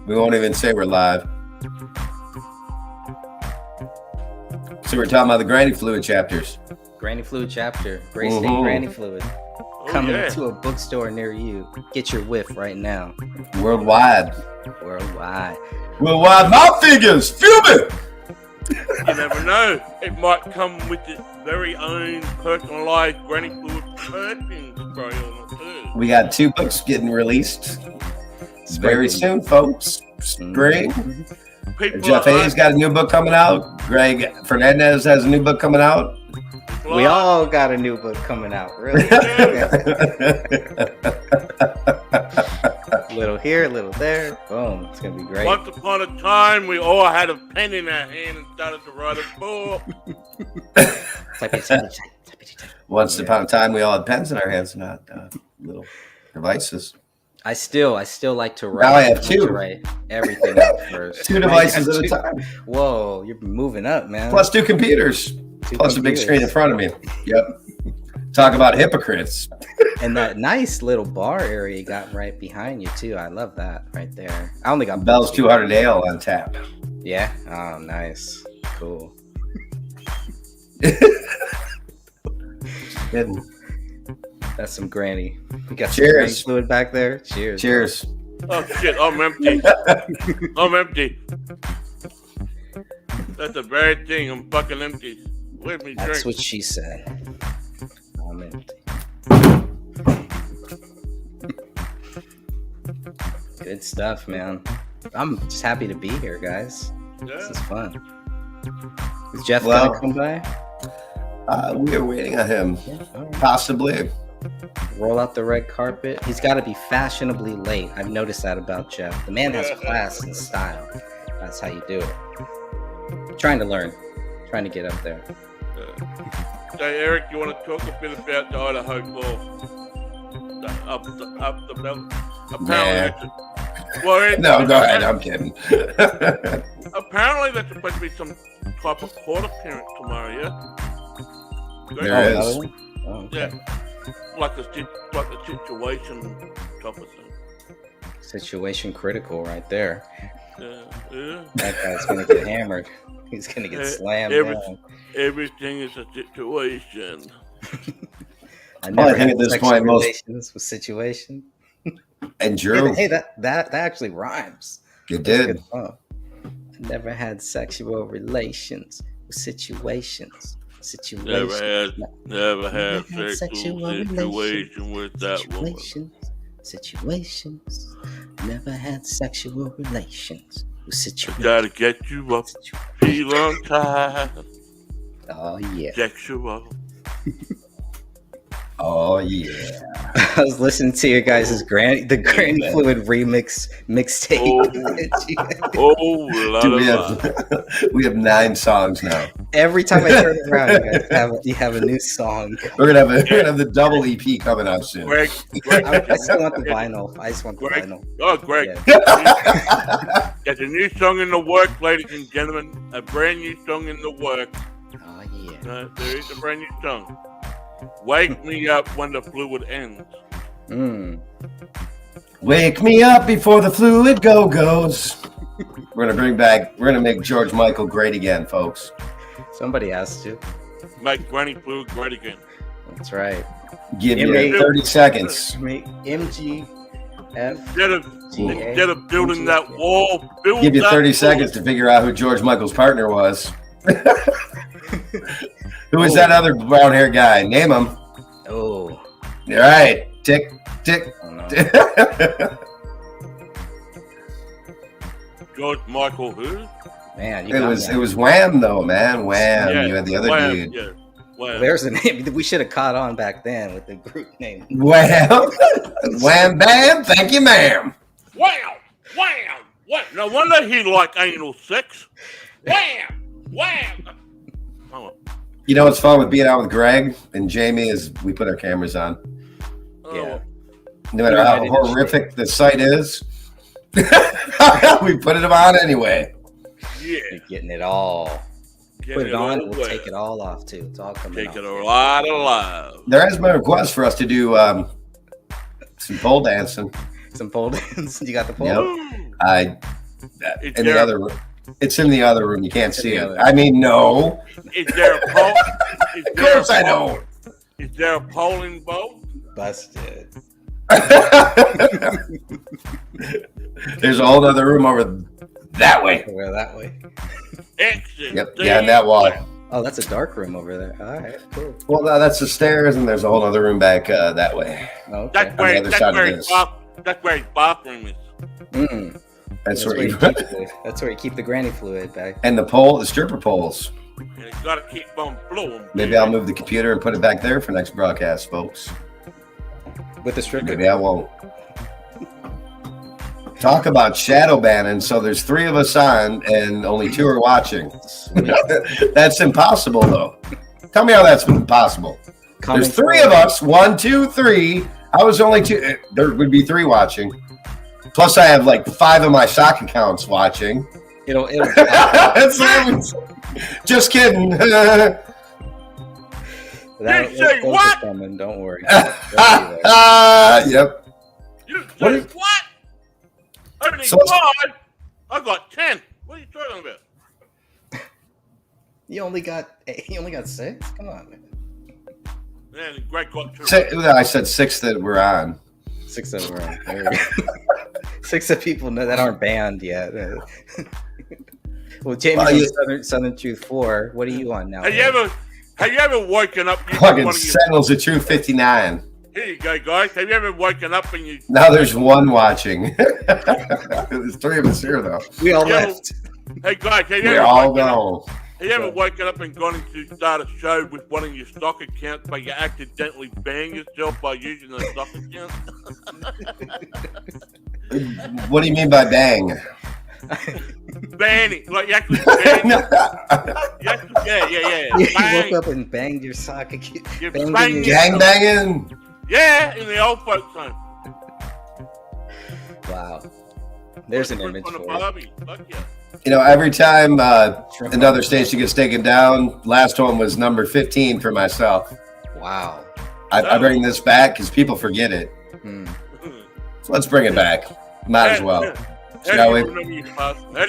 We won't even say we're live. So we're talking about the granny fluid chapters. Granny fluid chapter. Gray State Granny Fluid. Coming to a bookstore near you. Get your whiff right now. Worldwide. Worldwide. Worldwide mouth figures. Fuming. You never know. It might come with its very own personalized granny fluid perfume spray on it too. We got 2 books getting released very soon, folks. Spring. Jeff Hayes got a new book coming out. Greg Fernandez has a new book coming out. We all got a new book coming out, really. Little here, little there. Boom. It's going to be great. Once upon a time, we all had a pen in our hand and started to write a book. Once upon a time, we all had pens in our hands, not little devices. I still like to write. Now I have 2. To write everything out first. 2 devices at a time. Whoa, you're moving up, man. Plus 2 computers. Plus a big screen in front of me. Yep. Talk about hypocrites. And that nice little bar area you got right behind you too. I love that right there. I only got Bell's 200 Ale on tap. Yeah. Oh, nice. Cool. That's some granny. We got some granny fluid back there. Cheers. Cheers. Oh shit! I'm empty. I'm empty. That's a bad thing. I'm fucking empty. Where's me drink? That's what she said. I'm empty. Good stuff, man. I'm just happy to be here, guys. Yeah. This is fun. Is Jeff gonna come by? We are waiting on him. Yeah, right. Possibly. Roll out the red carpet. He's got to be fashionably late. I've noticed that about Jeff. The man has class and style. That's how you do it. Trying to learn. Trying to get up there. Hey, Eric, you want to talk a bit about the Idaho Claw? Up the belt? Apparently, no, go ahead. I'm kidding. Apparently, there's supposed to be some type of court appearance tomorrow, yeah? There is. Oh, okay. Yeah. Like the situation type of thing. Situation critical right there. Yeah. That guy's going to get hammered. He's going to get slammed down. Everything is a situation. I never think at this point relations with situation. And Drew. Hey, that actually rhymes. It did. I never had sexual relations with situations. Never had sexual situation with that woman. Situations. Never had sexual relations with situations. Gotta get you up. Feel on time. Oh yeah. Sexual. Oh yeah. I was listening to your guys' the Granny Fluid remix mixtape. We have 9 songs now. Every time I turn around, you have a new song. We're gonna have the double EP coming out soon. Greg, I still want the vinyl. I just want the vinyl. Oh, Greg. Yeah. There's a new song in the work, ladies and gentlemen. A brand new song in the work. Oh yeah. There is a brand new song. Wake me up when the fluid ends. Wake me up before the fluid goes. We're gonna make George Michael great again, folks. Somebody has to. Make Granny Fluid great again. That's right. Give you 30 seconds. MGF. Instead of building that wall, give you 30 seconds to figure out who George Michael's partner was. Who is that other brown-haired guy? Name him. Oh. All right. Tick, tick. Oh, no. George Michael who? Man, it was Wham though, man. Wham. Yeah, you had the other dude. Yeah. Wham. There's a name. We should have caught on back then with the group name. Wham. Wham bam. Thank you, ma'am. Wham. Wham. What? No wonder he liked anal sex. Wham. Wham. Oh. You know what's fun with being out with Greg and Jamie is we put our cameras on. Yeah. No matter how horrific the sight is, we put them on anyway. Yeah. You're getting it all. Put it on, we'll take it all off too. It's all coming off. Take it a lot alive. There has been a request for us to do some pole dancing. Some pole dance. You got the pole? Yep. In the other room. It's in the other room. You can't see it. I mean, no. Is there a poll? Of course I don't. Is there a polling vote? Busted. There's a whole other room over that way. Over that way. Excellent. Yep. Yeah, in that wall. Oh, that's a dark room over there. All right, cool. Well, no, that's the stairs, and there's a whole other room back that way. Oh, okay. That's where his bathroom is. That's where you keep the granny fluid back. And the stripper poles. And it's got to keep on flowing. Maybe I'll move the computer and put it back there for next broadcast, folks. With the stripper. Maybe I won't. Talk about shadow banning. So there's 3 of us on, and only 2 are watching. That's impossible, though. Tell me how that's impossible. There's 3 of us. 1, 2, 3. I was only 2. There would be 3 watching. Plus, I have like 5 of my sock accounts watching. It'll just kidding. Say what? Coming, don't worry. Yep. You say what? Everything's fine. I got 10. What are you talking about? You only got 6? Come on, man. Man, Greg got 2. I said 6 that we're on. 6 that we're on. There we go. 6 that people know that aren't banned yet. Well, Jamie's on Southern Truth 4. What are you on now? Have you ever woken up? Fucking Sentinels of Truth 59. Here you go, guys. Have you ever woken up and you? Now there's 1 watching. There's 3 of us here, though. We all left. Hey, guys. Have you ever woken up and gone to start a show with one of your stock accounts, but you accidentally bang yourself by using the stock account? What do you mean by bang? Banning, like you actually bang. Yeah. You woke up and banged your sock account. Gang banging. Yeah, in the old folks' home. Wow. There's an image for it. Fuck yeah. You know, every time another station gets taken down, last one was number 15 for myself. Wow. I bring this back because people forget it. So let's bring it back. Might as well. How do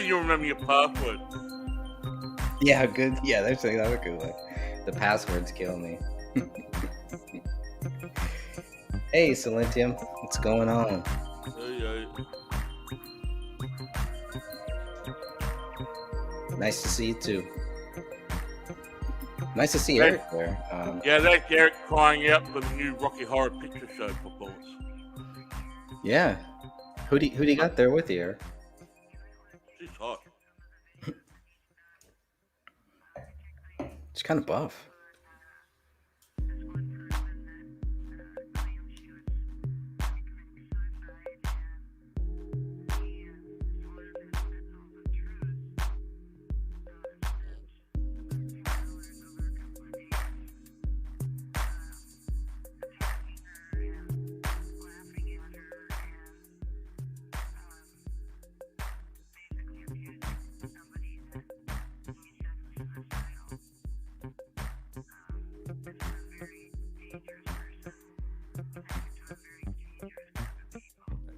you remember your password? Yeah, good. Yeah, that's a good one. The passwords kill me. Hey, Silentium, what's going on? Nice to see you too. Nice to see Eric there. Yeah, that's Eric crying out for the new Rocky Horror Picture Show performance. Yeah. Who do you got there with you, Eric? She's hot. She's kind of buff.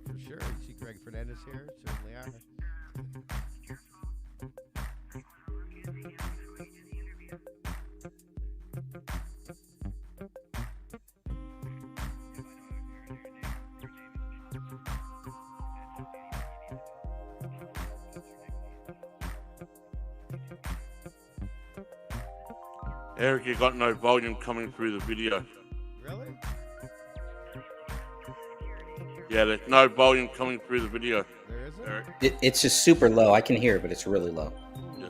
For sure. You see Greg Fernandez here? Certainly are. Eric, you got no volume coming through the video. Really? Yeah, there's no volume coming through the video. There isn't? Eric. It's just super low. I can hear it, but it's really low. Yeah.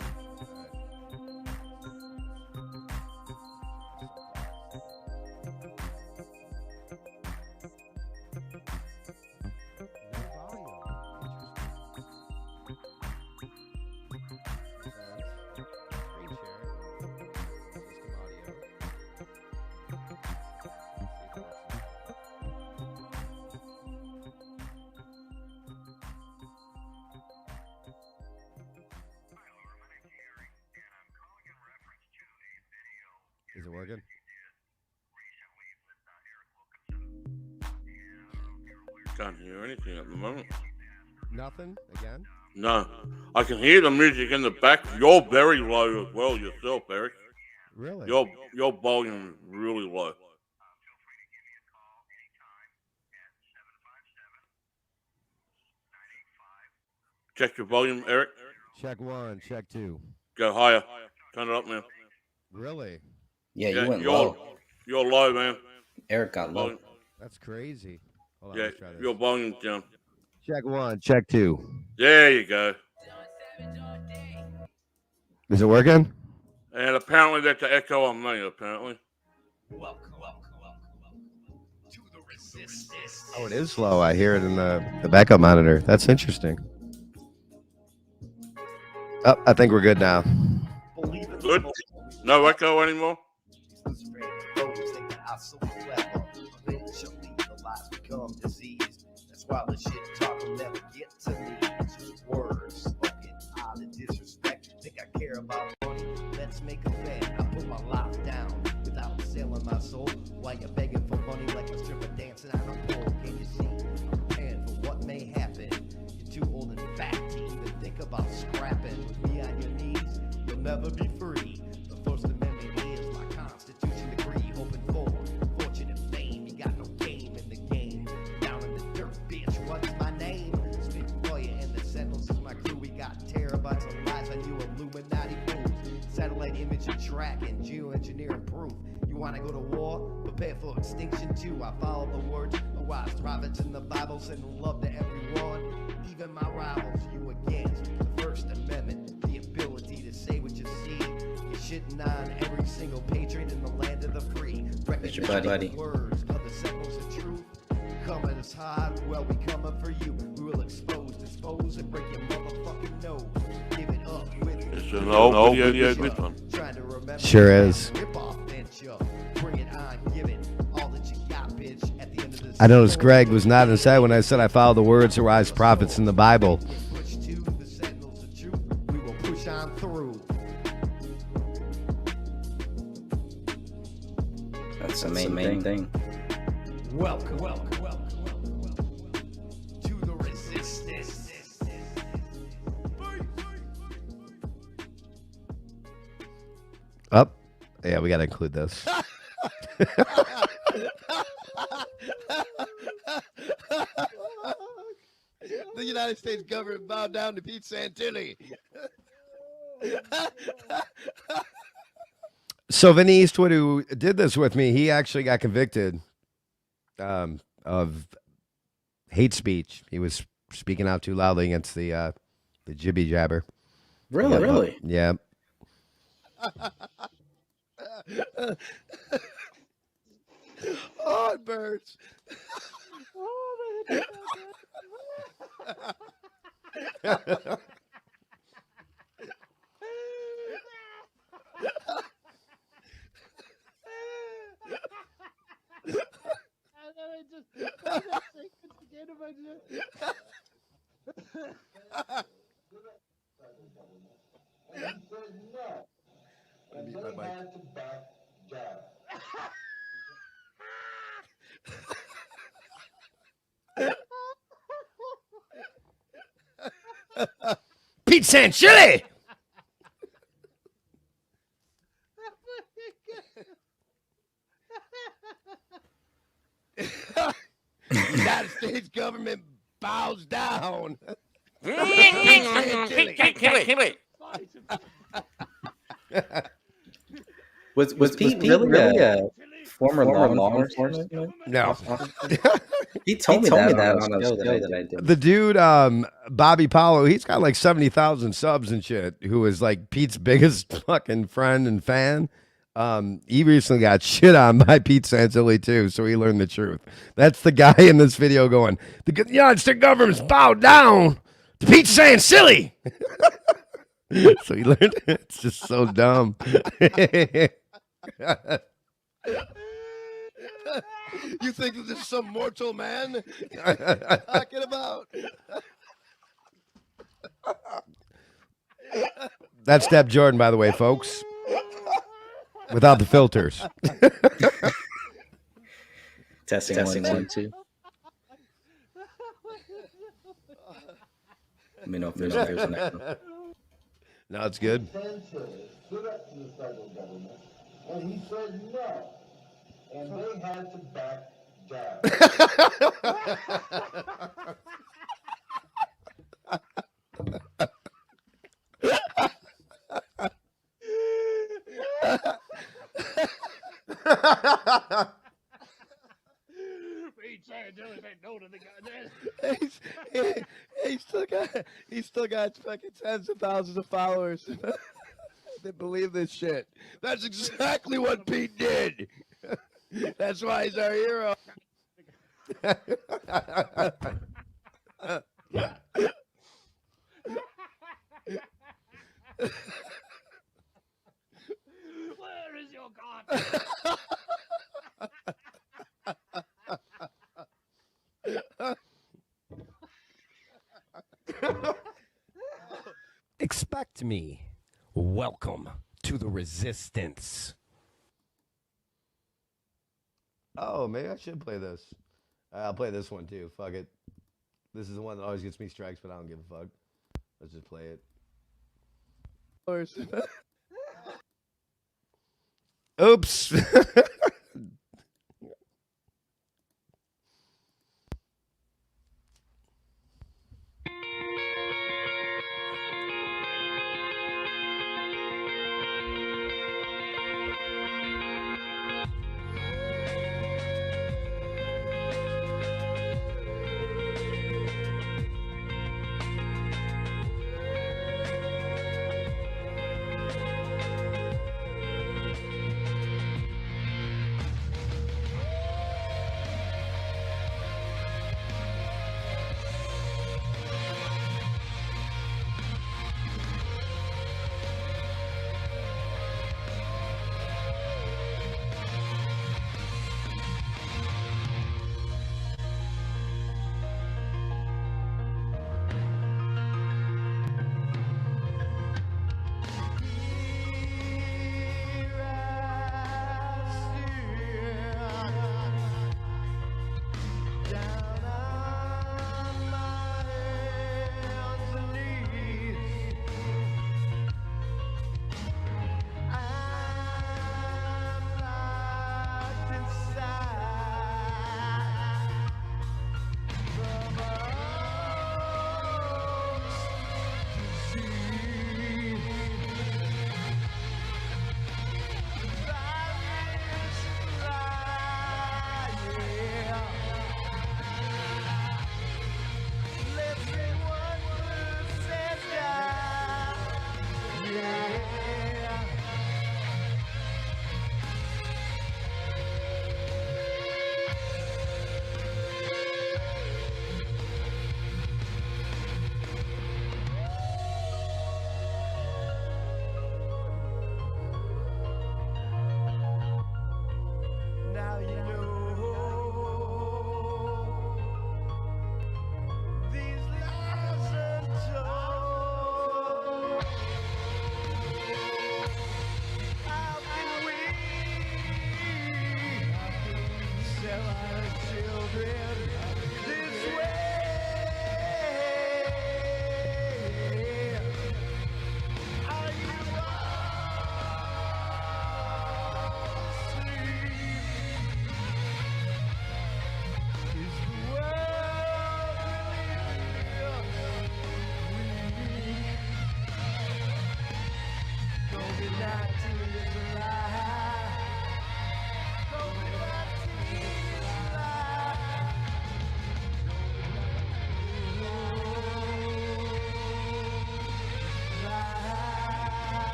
Is it working? Can't hear anything at the moment. Nothing? Again? No. I can hear the music in the back. You're very low as well yourself, Eric. Really? Your volume is really low. Check your volume, Eric. Check 1, check 2. Go higher. Turn it up, man. Really? Yeah, Yeah, you went low. You're low, man. Eric got low. Volume, That's crazy. Hold on, yeah, let's try this. your volume's down. Check 1, check 2. There you go. Is it working? And apparently that's an echo on me, apparently. Oh, it is slow. I hear it in the backup monitor. That's interesting. Oh, I think we're good now. Good? No echo anymore? That's why the shit talk will never get to me. It's just words spoken out of disrespect. Think I care about money? Let's make a bet. I put my life down without selling my soul. While you're begging for money like a stripper dancing on a pole. Can you see? I'm preparing for what may happen. You're too old and fat to even think about scrapping. With me on your knees, you'll never be free. The First Amendment is my Constitution degree. Hoping for fortune and fame. You got no game in the game. Down in the dirt, bitch. What's my name? Spit for you and the Sentinels is my crew. We got terabytes of lies on you Illuminati fools. Satellite image and tracking, geoengineering proof. You wanna go to war? Prepare for extinction too. I follow the words of wise prophets in the Bible, sending love to everyone, even my rivals. You against the First Amendment, the ability to say what you see. You're shitting on every single patriot in the land of the free. It's your buddy. Words of the Sentinels of Truth. Coming as hard, well, we coming for you. We will dispose, and break your motherfucking nose. Give it up with It's an old video, this one. trying to remember. Sure is. Rip off venture. Bring it on, give it all that you got, bitch. At the end of this I noticed Greg was not inside when I said I followed the words of wise prophets in the Bible. push to the Sentinels of Truth. We will push on through. That's the main thing. Welcome to the resistance. Up. Yeah, we got to include this. The United States government bowed down to Pete Santilli. So Vinny Eastwood, who did this with me, he actually got convicted of hate speech. He was speaking out too loudly against the jibby jabber. Really? Yeah. Oh, it burns. Pete Santilli! United States government bows down. Kill it. Was Pete really a former law enforcement? No. He told me that on a show that I did. The dude, Bobby Paulo, he's got like 70,000 subs and shit, who is like Pete's biggest fucking friend and fan. He recently got shit on by Pete Santilli too, so he learned the truth. That's the guy in this video going, the United States government's bowed down to Pete Santilli. So he learned it's just so dumb. You think that this is some mortal man talking about? That's Deb Jordan, by the way, folks. Without the filters. Testing 1, 2. Let me know know if there's an echo. No, it's good. Sanchez stood up to the federal government, and he said no, and they had to back down. He's still got fucking tens of thousands of followers that believe this shit. That's exactly what Pete did. That's why he's our hero. Where is your God? Expect me. Welcome to the resistance. Oh, maybe I should play this. I'll play this one too. Fuck it. This is the one that always gets me strikes, but I don't give a fuck. Let's just play it. Oops.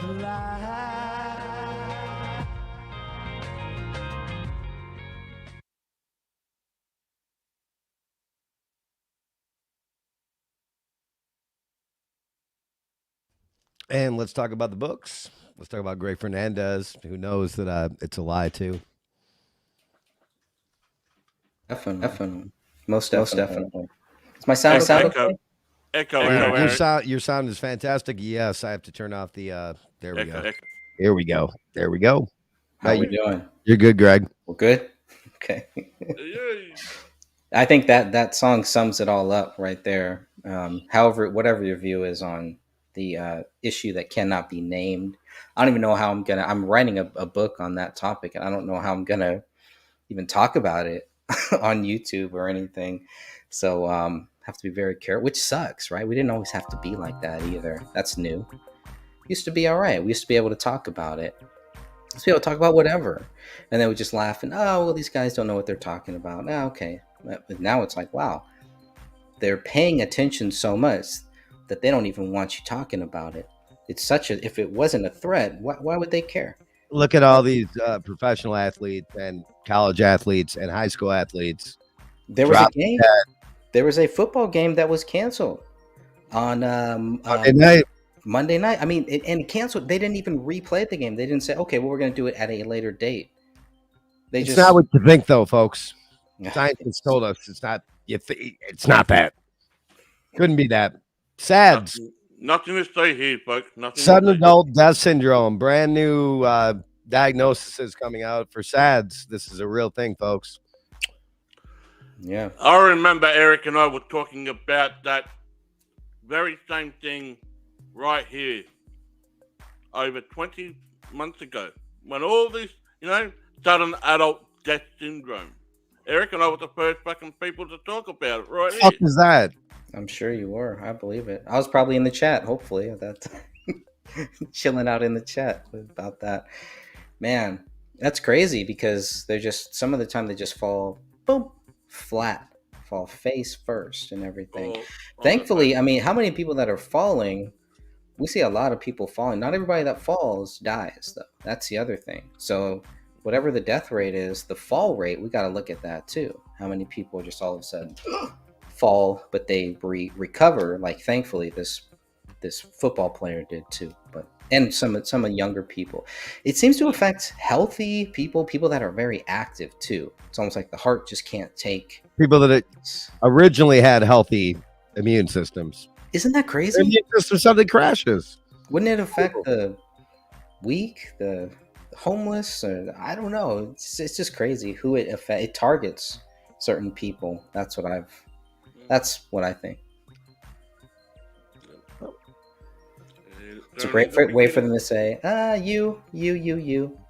fly. And let's talk about the books. Let's talk about Greg Fernandez, who knows that it's a lie too. Definitely. Most definitely. Is my sound okay? Echo, Your sound is fantastic. Yes, I have to turn off the. There we go. Echo. Here we go. There we go. How we doing? You're good, Greg. We're good. Okay. I think that song sums it all up right there. However, whatever your view is on the issue that cannot be named, I don't even know how I'm writing a book on that topic, and I don't know how I'm gonna even talk about it on YouTube or anything. So have to be very careful, which sucks, right? We didn't always have to be like that either. That's new. Used to be all right. We used to be able to talk about it. Used to be able to talk about whatever, and then we just laugh and oh well, these guys don't know what they're talking about. Oh, okay. But now it's like wow, they're paying attention so much that they don't even want you talking about it. It's such a if it wasn't a threat, why would they care? Look at all these professional athletes and college athletes and high school athletes. There was a game. There was a football game that was canceled on Monday night. I mean, and canceled. They didn't even replay the game. They didn't say, okay, well, we're going to do it at a later date. It's not what you think, though, folks. Scientists told us it's not. It's not that. Couldn't be that. SADS. Nothing to say here, folks. Sudden adult death syndrome. Brand new diagnosis is coming out for SADS. This is a real thing, folks. Yeah. I remember Eric and I were talking about that very same thing right here over 20 months ago when all this, sudden adult death syndrome. Eric and I were the first fucking people to talk about it right here. What is that? I'm sure you were. I believe it. I was probably in the chat, hopefully, at that time. Chilling out in the chat about that. Man, that's crazy because they're just, some of the time they just fall, boom, flat, fall face first and everything. Thankfully, I mean, how many people that are falling, we see a lot of people falling. Not everybody that falls dies, though. That's the other thing. So whatever the death rate is, the fall rate, we got to look at that too. How many people just all of a sudden fall, but they recover, like thankfully this football player did too, but and some younger people. It seems to affect healthy people that are very active too. It's almost like the heart just can't take people that originally had healthy immune systems. Isn't that crazy? Their immune system suddenly crashes. Wouldn't it affect the weak, the homeless, or I don't know? It's just crazy who it affects. It targets certain people. That's what I think. It's a great way for them to say, you,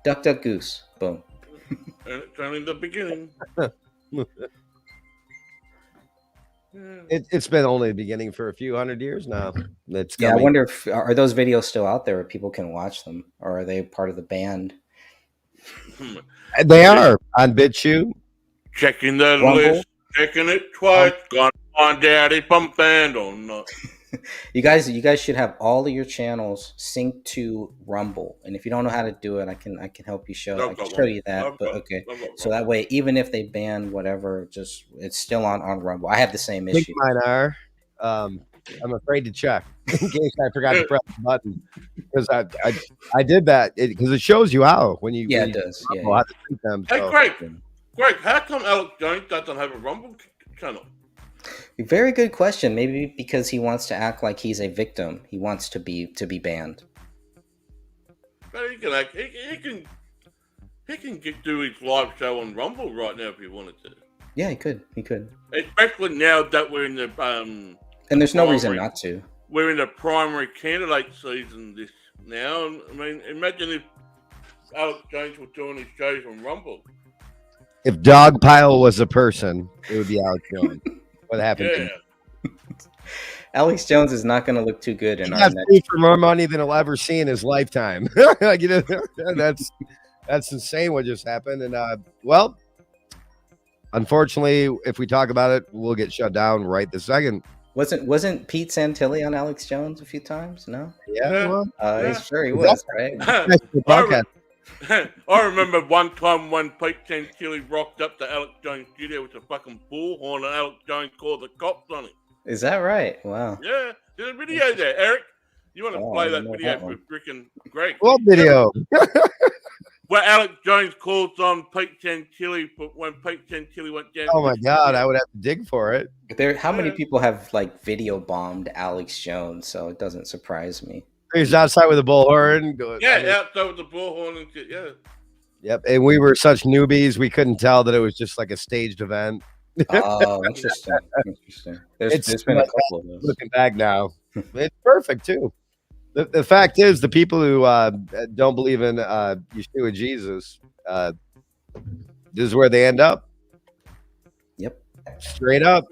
duck, duck, goose, boom. And it's only the beginning. It's been only the beginning for a few hundred years now. I wonder if are those videos still out there where people can watch them, or are they part of the band? They are on BitChute. Checking the list, checking it twice. Gone on daddy pump band or not. You guys should have all of your channels synced to Rumble, and if you don't know how to do it, I can help you show. I can show you that. But okay, so that way, even if they ban whatever, just it's still on Rumble. I have the same issue. Mine are. I'm afraid to check in case I forgot to press the button because I did that because it shows you how when you it does. How to sync them. Hey, Greg, how come Alex Jones doesn't have a Rumble channel? Very good question. Maybe because he wants to act like he's a victim. He wants to be banned. But he can do his live show on Rumble right now if he wanted to. Yeah, he could. Especially now that we're in the and there's no reason not to. We're in the primary candidate season now. I mean, imagine if Alex Jones was doing his shows on Rumble. If Dogpile was a person, it would be Alex Jones. What happened? Yeah. Alex Jones is not going to look too good in our next. He for more money than he'll ever see in his lifetime. That's insane what just happened. And unfortunately, if we talk about it, we'll get shut down right this second. Wasn't Pete Santilli on Alex Jones a few times? No, Yeah, well, Yeah. sure he Is was, right? that's the I, podcast. I remember one time when Pete Santilli rocked up to Alex Jones' studio with a fucking bullhorn, and Alex Jones called the cops on him. Is that right? Wow. Yeah, there's a video there, Eric. You want to Oh, I play didn't that know video that for one. freaking Greg? What video? Where Alex Jones calls on Pete Santilli for when Pete Santilli went down. Oh to my the god, studio. I would have to dig for it. How many Yeah. people have like video bombed Alex Jones? So it doesn't surprise me. He's outside with a bullhorn. Going, Yeah, outside with the bullhorn and shit. Yeah. Yep, and we were such newbies, we couldn't tell that it was just like a staged event. Oh, interesting. Interesting. There's been a couple of those. Looking back now, it's perfect too. The fact is, the people who don't believe in Yeshua Jesus, this is where they end up. Yep. Straight up,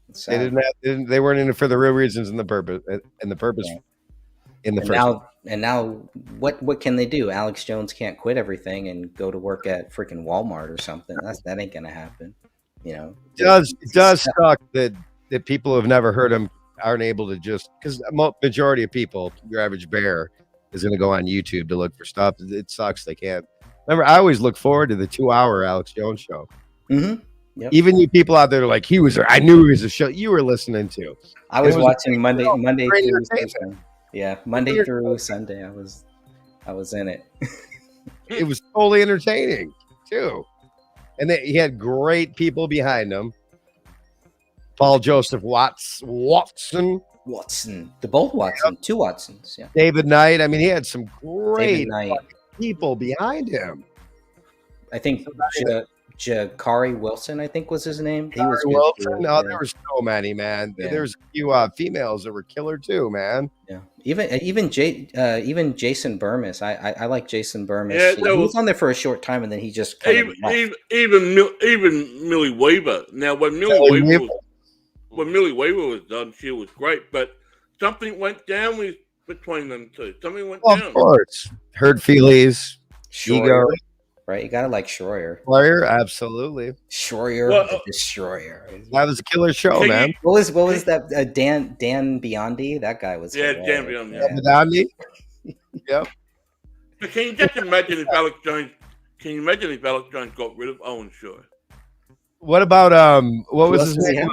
It's they sad. they weren't in it for the real reasons and the purpose Yeah. in the And first. now, what can they do? Alex Jones can't quit everything and go to work at freaking Walmart or something. That ain't gonna happen. You know. It does suck that people who have never heard him aren't able to just because majority of people, your average bear, is going to go on YouTube to look for stuff. It sucks they can't. Remember, I always look forward to the 2-hour Alex Jones show. Mm-hmm. Yep. Even you people out there are like, I knew he was a show you were listening to. I was It was watching Monday great through entertainment. Sunday. Yeah, Monday through Sunday. I was in it. It was totally entertaining too, and he had great people behind him. Paul Joseph Watson, The both Watson, two Watsons. Yeah, David Knight. I mean, he had some great David Knight. people behind him. I think Jakari Wilson, I think was his name. He was Gary good Wilson. too, Oh, yeah. there were so many, man. Yeah. There was a few females that were killer too, man. Yeah, even Jason Burmis. I like Jason Burmis. Yeah, he there was was- on there for a short time, and then he just kind of left. Even Millie Weaver. Now, when Millie Millie Weaver was done, she was great, but something went down between them two. Something went Well, down. of course, Hurt Feelies, Schroyer, Ego, right? You gotta like Schroyer. player, absolutely. Schroyer, Well, the Destroyer. That was a killer show, Can man. What was that? Dan Biondi. That guy was. Yeah, hilarious. Dan Biondi, Yeah. Madani. Yep. But can you just imagine if Alex Jones? Can you imagine if Alex Jones got rid of Owen Shore? What about what Who was else his does he name?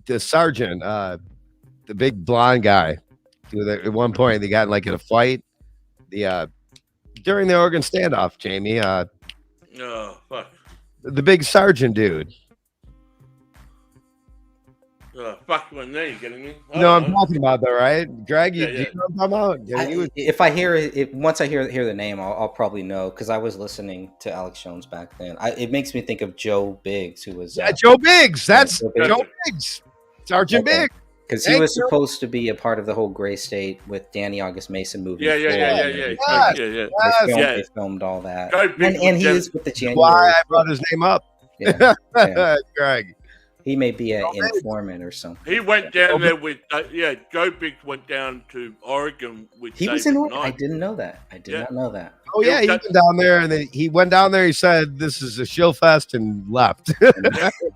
The sergeant, the big blonde guy. At one point, they got like in a fight. During the Oregon standoff, Jamie. Oh fuck! The big sergeant dude. Fuck my name, getting me? You know what I'm talking about, though, right? Greg, Yeah, do yeah. you know what I'm talking about? Yeah, he was- If I hear it, once I hear the name, I'll probably know because I was listening to Alex Jones back then. It makes me think of Joe Biggs, who was yeah, Joe Biggs. That's Joe Biggs. Joe Biggs. Sergeant Okay. Biggs. because he Thank was you. supposed to be a part of the whole Gray State with Danny August Mason moving. Yeah. Yes. They filmed all that, Joe Biggs and he was is with the January. Why I brought his name up. Yeah, yeah. Greg. He may be an Joe Biggs. informant or something. He went down there with Joe Biggs went down to Oregon with. He was David in Oregon. I Knight. didn't know that. I did Yeah. not know that. Oh yeah, he That- went down there, and then he went down there. He said, "This is a shill fest," and left.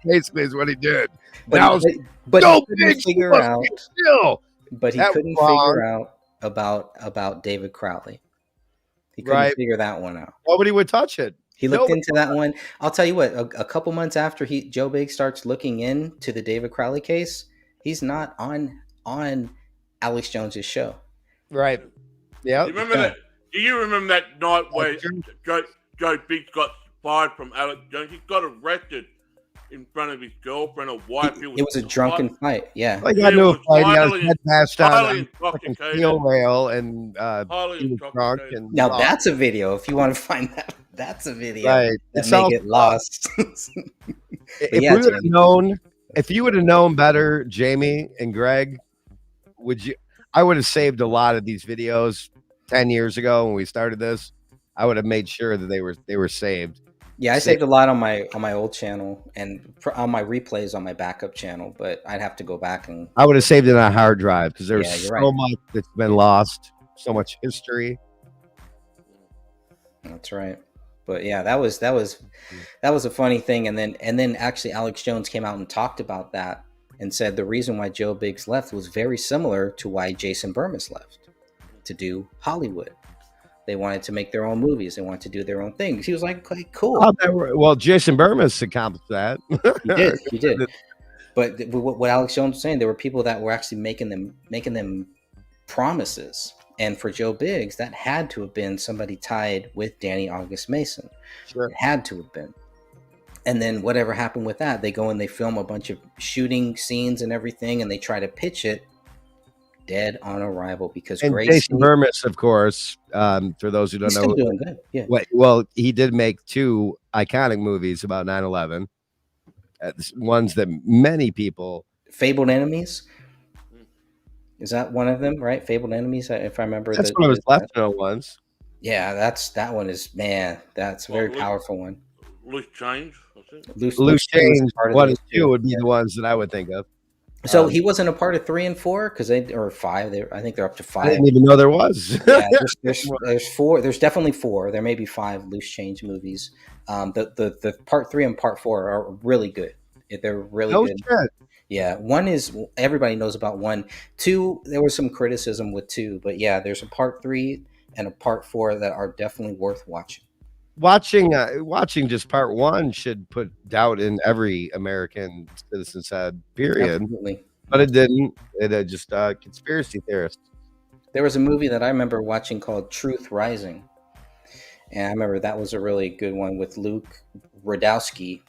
Basically, is what he did. But Now, but Joe he couldn't Biggs figure must out. be shill. But he That couldn't was wrong. figure out about David Crowley. He couldn't Right. figure that one out. Nobody would touch it. He looked Nobody- into that one. I'll tell you what. A couple months after Joe Biggs starts looking into the David Crowley case, he's not on Alex Jones's show. Right. Yeah. You remember that? Do you remember that night where Joe Biggs got fired from Alex Jones? He got arrested in front of his girlfriend or wife. It was a drunken fight. Yeah. Well, he got He into a was fight. He got his highly- head bashed on highly a fucking intoxicated. steel rail, and Highly he was drunk. intoxicated. And Now that's a video. If you want to find that, that's a video right. that It's may all- get lost. If yeah, we would have Jamie. known, if you would have known better, Jamie and Greg, would you? I would have saved a lot of these videos 10 years ago when we started this. I would have made sure that they were saved. Yeah, I saved a lot on my old channel and on my replays on my backup channel, but I'd have to go back and I would have saved it on a hard drive because there's Yeah, so you're right. much that's been lost, so much history. that's right. But yeah, that was a funny thing, and then actually Alex Jones came out and talked about that and said the reason why Joe Biggs left was very similar to why Jason Bermas left, to do Hollywood. They wanted to make their own movies. They wanted to do their own things. He was like, okay, cool. Well, Jason Bermas accomplished that. He did. But what Alex Jones was saying, there were people that were actually making them promises. And for Joe Biggs, that had to have been somebody tied with Danny August Mason. Sure. It had to have been. And then whatever happened with that, they go and they film a bunch of shooting scenes and everything, and they try to pitch it. Dead on arrival because Jason Bermas, of course, for those who don't know, still doing good. Yeah. Well, he did make 2 iconic movies about 9/11. Ones that many people. Fabled Enemies. Is that one of them? Right, Fabled Enemies. If I remember, That's one of his left ones. Yeah, that one is that's a very powerful one. Loose Change. Loose Change. 1 and 2 would be the ones that I would think of. So he wasn't a part of 3 and 4 because or 5. I think they're up to 5. I didn't even know there was. Yeah, there's 4. There's definitely 4. There may be 5 Loose Change movies. The part 3 and part 4 are really good. They're really good. Shit. Yeah, 1 is everybody knows about 1. 2, there was some criticism with 2, but yeah, there's a part 3 and a part 4 that are definitely worth watching. Watching just part 1 should put doubt in every American citizen's head, period. Absolutely. But it didn't. It just conspiracy theorists. There was a movie that I remember watching called Truth Rising. And I remember that was a really good one with Luke Radowski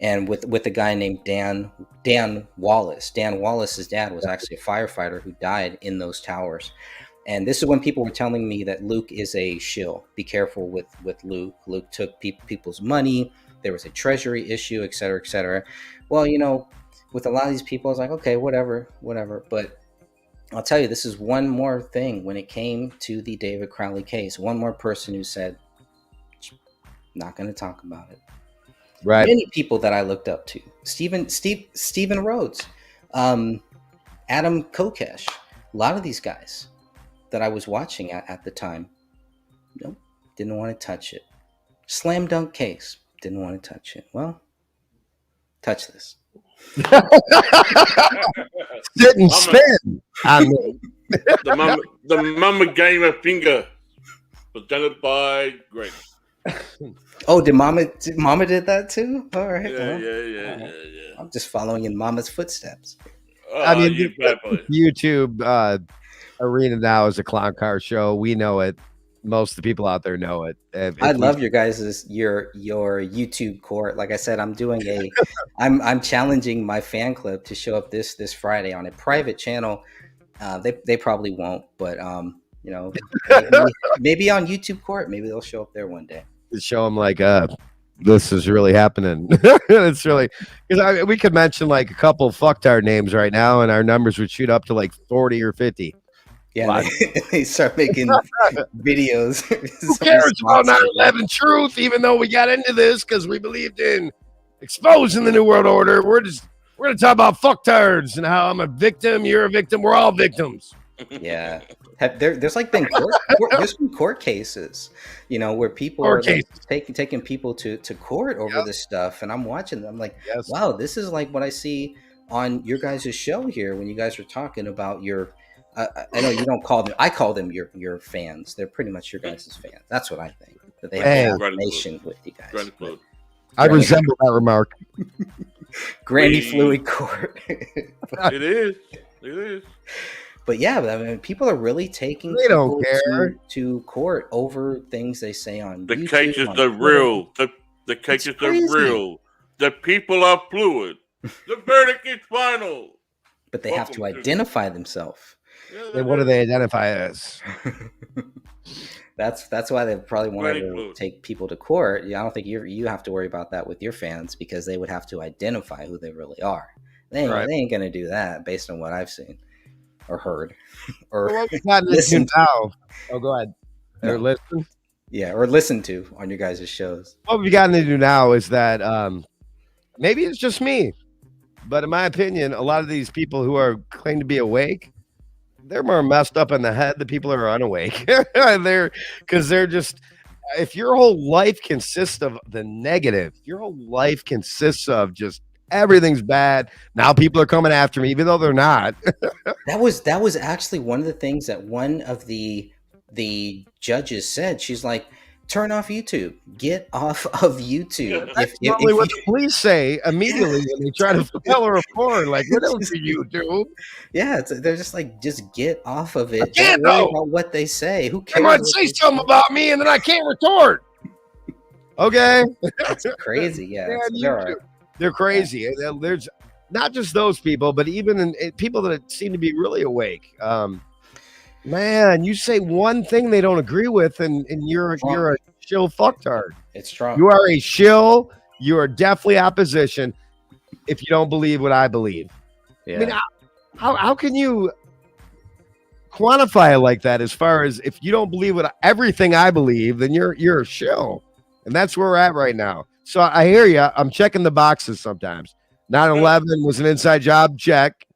and with a guy named Dan Wallace. Dan Wallace's dad was actually a firefighter who died in those towers. And this is when people were telling me that Luke is a shill. Be careful with Luke. Luke took people's money. There was a treasury issue, et cetera, et cetera. Well, with a lot of these people, I was like, okay, whatever. But I'll tell you, this is one more thing when it came to the David Crowley case. One more person who said, not going to talk about it. Right. Many people that I looked up to. Stephen Rhodes, Adam Kokesh, a lot of these guys that I was watching at the time, nope, didn't want to touch it. Slam dunk case, didn't want to touch it. Well, touch this. Sit and spin. The Mama Gamer Finger, presented by Greg. Oh, did Mama did that too? All right. Yeah. I'm just following in Mama's footsteps. I mean, YouTube arena now is a clown car show. We know it. Most of the people out there know it. I love your guys' your YouTube court. Like I said, I'm doing I'm challenging my fan club to show up this Friday on a private channel. They probably won't, but maybe on YouTube court, maybe they'll show up there one day. Show them like this is really happening. It's really because we could mention like a couple fucktard names right now, and our numbers would shoot up to like 40 or 50. Yeah, they start making videos. Who cares about 9/11 truth? Even though we got into this because we believed in exposing the New World Order, we're gonna talk about fucktards and how I'm a victim, you're a victim, we're all victims. Yeah, there's like been there's been court cases, where people are like taking people to court over this stuff, and I'm watching them. I'm like, wow, this is like what I see on your guys' show here when you guys are talking about your. I know you don't call them. I call them your fans. They're pretty much your guys' fans. That's what I think. That they have a relation with you guys. I resemble that remark. Granny Fluid Court. It is. But yeah, I mean, people are really taking. They don't care to court over things they say on the YouTube, cases are real. The cases are real. The people are fluid. The verdict is final. But they have to identify themselves. Yeah, what do they identify as? That's why they probably wanted to take people to court. Yeah, I don't think you have to worry about that with your fans because they would have to identify who they really are. They ain't gonna do that based on what I've seen or heard or listened to. Now. Oh, go ahead. Or listen. Yeah, or listen to on your guys' shows. What we've gotten to do now is that maybe it's just me, but in my opinion, a lot of these people who are claim to be awake, they're more messed up in the head than people who are unawake. They're just, if your whole life consists of the negative, your whole life consists of just Everything's bad. Now people are coming after me, even though they're not. That was actually one of the things that one of the judges said. She's like, "Turn off YouTube. Get off of YouTube. That's normally If what you the police say immediately when they try to file a report. Like, what else just, do you do? yeah, they're just like, just get off of I it. can't Don't worry though. about what they say. Who They cares might what say they something say?" about me, and then I can't retort. Okay. It's crazy. Yeah, Man, there are. they're crazy. There's not just those people, but even people that seem to be really awake. Man, you say one thing they don't agree with, and you're a shill fucktard. It's strong. You are a shill. You are definitely opposition if you don't believe what I believe. Yeah. I mean, how can you quantify it like that? As far as if you don't believe what everything I believe, then you're a shill, and that's where we're at right now. So I hear you. I'm checking the boxes sometimes. 9/11 was an inside job. Check.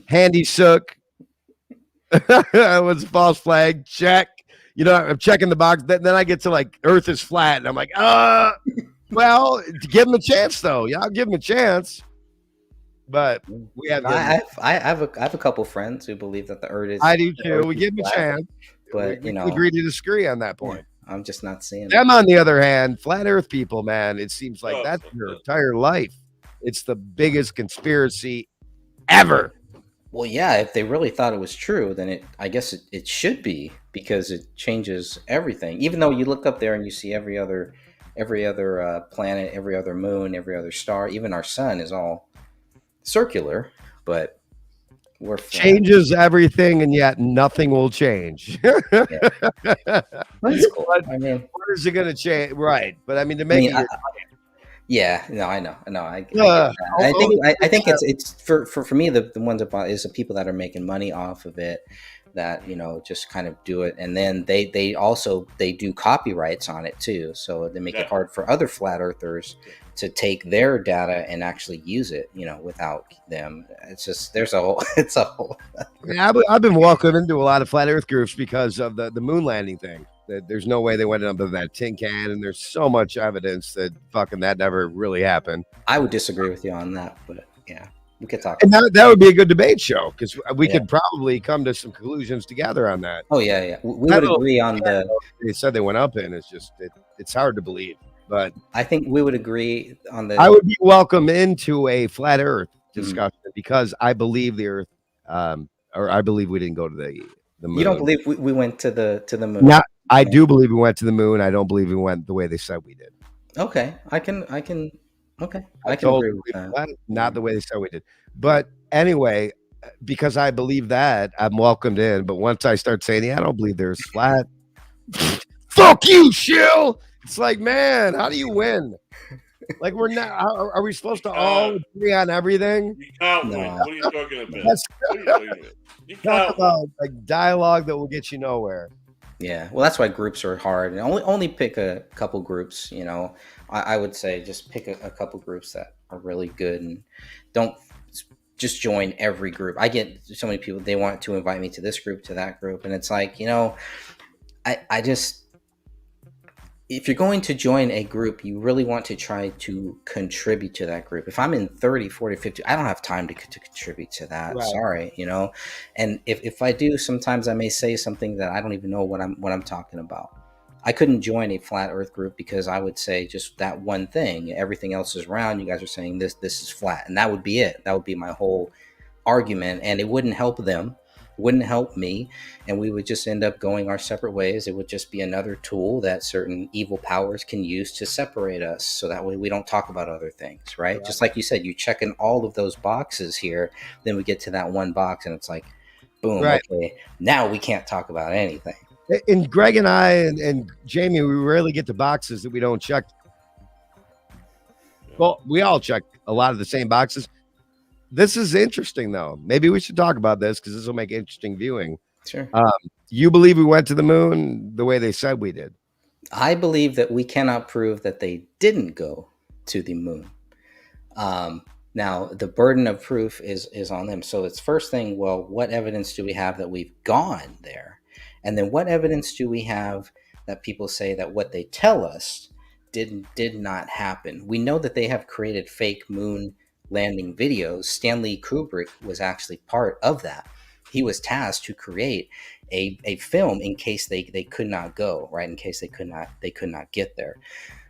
Handy Sook was a false flag. Check. You know, I'm checking the box. Then I get to like Earth is flat, and I'm like, well, give them a chance though. Yeah, I'll give them a chance. But we have. I have a couple friends who believe that the Earth is. I do too. We give them a chance, but we agree to disagree on that point. I'm just not seeing Them, it. on the other hand, flat Earth people, man, it seems like that's your entire life. It's the biggest conspiracy ever. Well, yeah, if they really thought it was true, then I guess it should be, because it changes everything. Even though you look up there and you see every other planet, every other moon, every other star, even our sun is all circular, but we're flat. Changes everything, and yet nothing will change. That's cool. I mean, what is it going to change? Right, but I mean, to make it. Yeah, no, I know. I get that. I think it's for me, the ones about is the people that are making money off of it, that just kind of do it, and then they also do copyrights on it too, so they make it hard for other flat earthers to take their data and actually use it, without them. It's just it's a whole. Yeah, I've been welcomed into a lot of flat Earth groups because of the moon landing thing. There's no way they went up with that tin can, and there's so much evidence that fucking that never really happened. I would disagree with you on that, but yeah, we could talk. And that would be a good debate show, because we could probably come to some conclusions together on that. Oh yeah. We would agree on they said they went up in. It's just it's hard to believe, but I think we would agree on the. I would be welcome into a flat Earth discussion because I believe the Earth, or I believe we didn't go to the moon. You don't believe we went to the moon? Not. I do believe we went to the moon. I don't believe we went the way they said we did. Okay, I can. Okay, I can totally agree with that. Not the way they said we did. But anyway, because I believe that, I'm welcomed in. But once I start saying, I don't believe there's flat. Fuck you, shill. It's like, man, how do you win? Like, we're not. Are we supposed to all agree on everything? You can't win. What are you talking about? What are you talking about? You talk about like dialogue that will get you nowhere. Yeah, well, that's why groups are hard, and only pick a couple groups. I would say just pick a couple groups that are really good, and don't just join every group. I get so many people, they want to invite me to this group, to that group, and it's like, I just, if you're going to join a group, you really want to try to contribute to that group. If I'm in 30, 40, 50, I don't have time to contribute to that. Right. Sorry, And if I do, sometimes I may say something that I don't even know what I'm talking about. I couldn't join a flat Earth group because I would say just that one thing. Everything else is round. You guys are saying this is flat, and that would be it. That would be my whole argument, and it wouldn't help them. Wouldn't help me, and we would just end up going our separate ways. It would just be another tool that certain evil powers can use to separate us, so that way we don't talk about other things, right? Just like you said, you check in all of those boxes here, then we get to that one box and it's like, boom, okay, now we can't talk about anything. And Greg and I and Jamie, we rarely get to boxes that we don't check. Well, we all check a lot of the same boxes. This is interesting, though. Maybe we should talk about this because this will make interesting viewing. Sure. You believe we went to the moon the way they said we did? I believe that we cannot prove that they didn't go to the moon. Now, the burden of proof is on them. So it's first thing, well, what evidence do we have that we've gone there? And then what evidence do we have that people say that what they tell us did not happen. We know that they have created fake moon landing videos. Stanley Kubrick was actually part of that. He was tasked to create a film in case they could not go, right? In case they could not get there.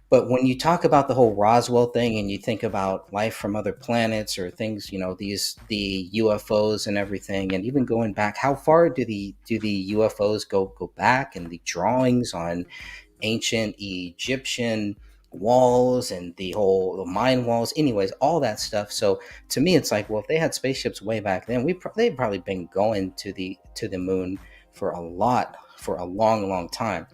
But when you talk about the whole Roswell thing and you think about life from other planets or things, the UFOs and everything, and even going back, how far do the UFOs go back, and the drawings on ancient Egyptian walls and the mine walls, anyways, all that stuff. So to me, it's like, well, if they had spaceships way back then, they've probably been going to the moon for a long time.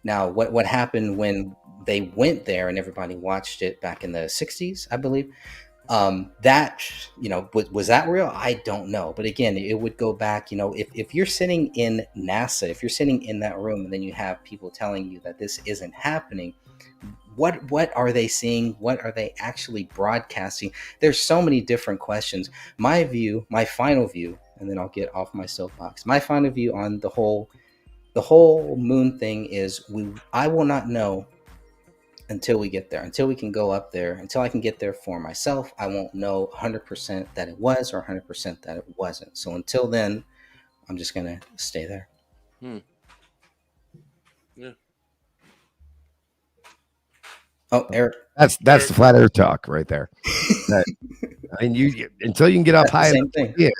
Now, what happened when they went there and everybody watched it back in the 60s, I believe? That, was that real? I don't know. But again, it would go back, if you're sitting in NASA, if you're sitting in that room and then you have people telling you that this isn't happening, what are they seeing? What are they actually broadcasting? There's so many different questions. My final view, and then I'll get off my soapbox. My final view on the whole moon thing is I will not know until we get there, until we can go up there, until I can get there for myself. I won't know 100% that it was or 100% that it wasn't. So until then, I'm just going to stay there. Yeah. Oh, Eric. That's the flat earth talk right there. And until you can get up high. Same thing. Yeah.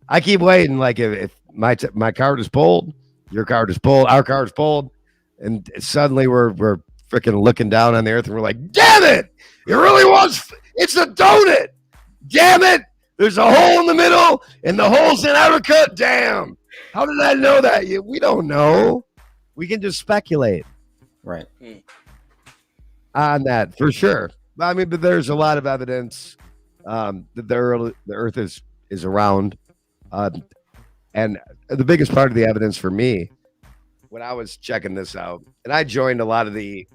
I keep waiting. Like if my card is pulled, your card is pulled, our card is pulled, and suddenly we're freaking looking down on the earth and we're like, damn it! It really was. It's a donut. Damn it! There's a hole in the middle, and the hole's in Africa. Damn! How did I know that? We don't know. We can just speculate, right? On that for sure. I mean, but there's a lot of evidence that the Earth is around, and the biggest part of the evidence for me, when I was checking this out, and I joined a lot of the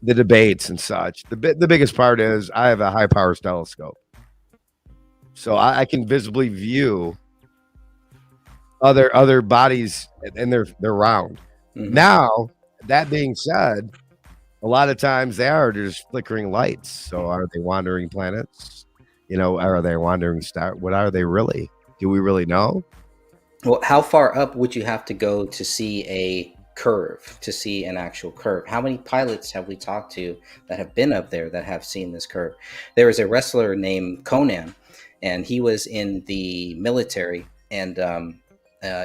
debates and such, the biggest part is I have a high power telescope, so I can visibly view other bodies, and they're round. Mm-hmm. Now, that being said, a lot of times they are just flickering lights. So are they wandering planets? Are they wandering stars? What are they really? Do we really know? Well, how far up would you have to go to see a curve, to see an actual curve? How many pilots have we talked to that have been up there that have seen this curve? There was a wrestler named Conan, and he was in the military, and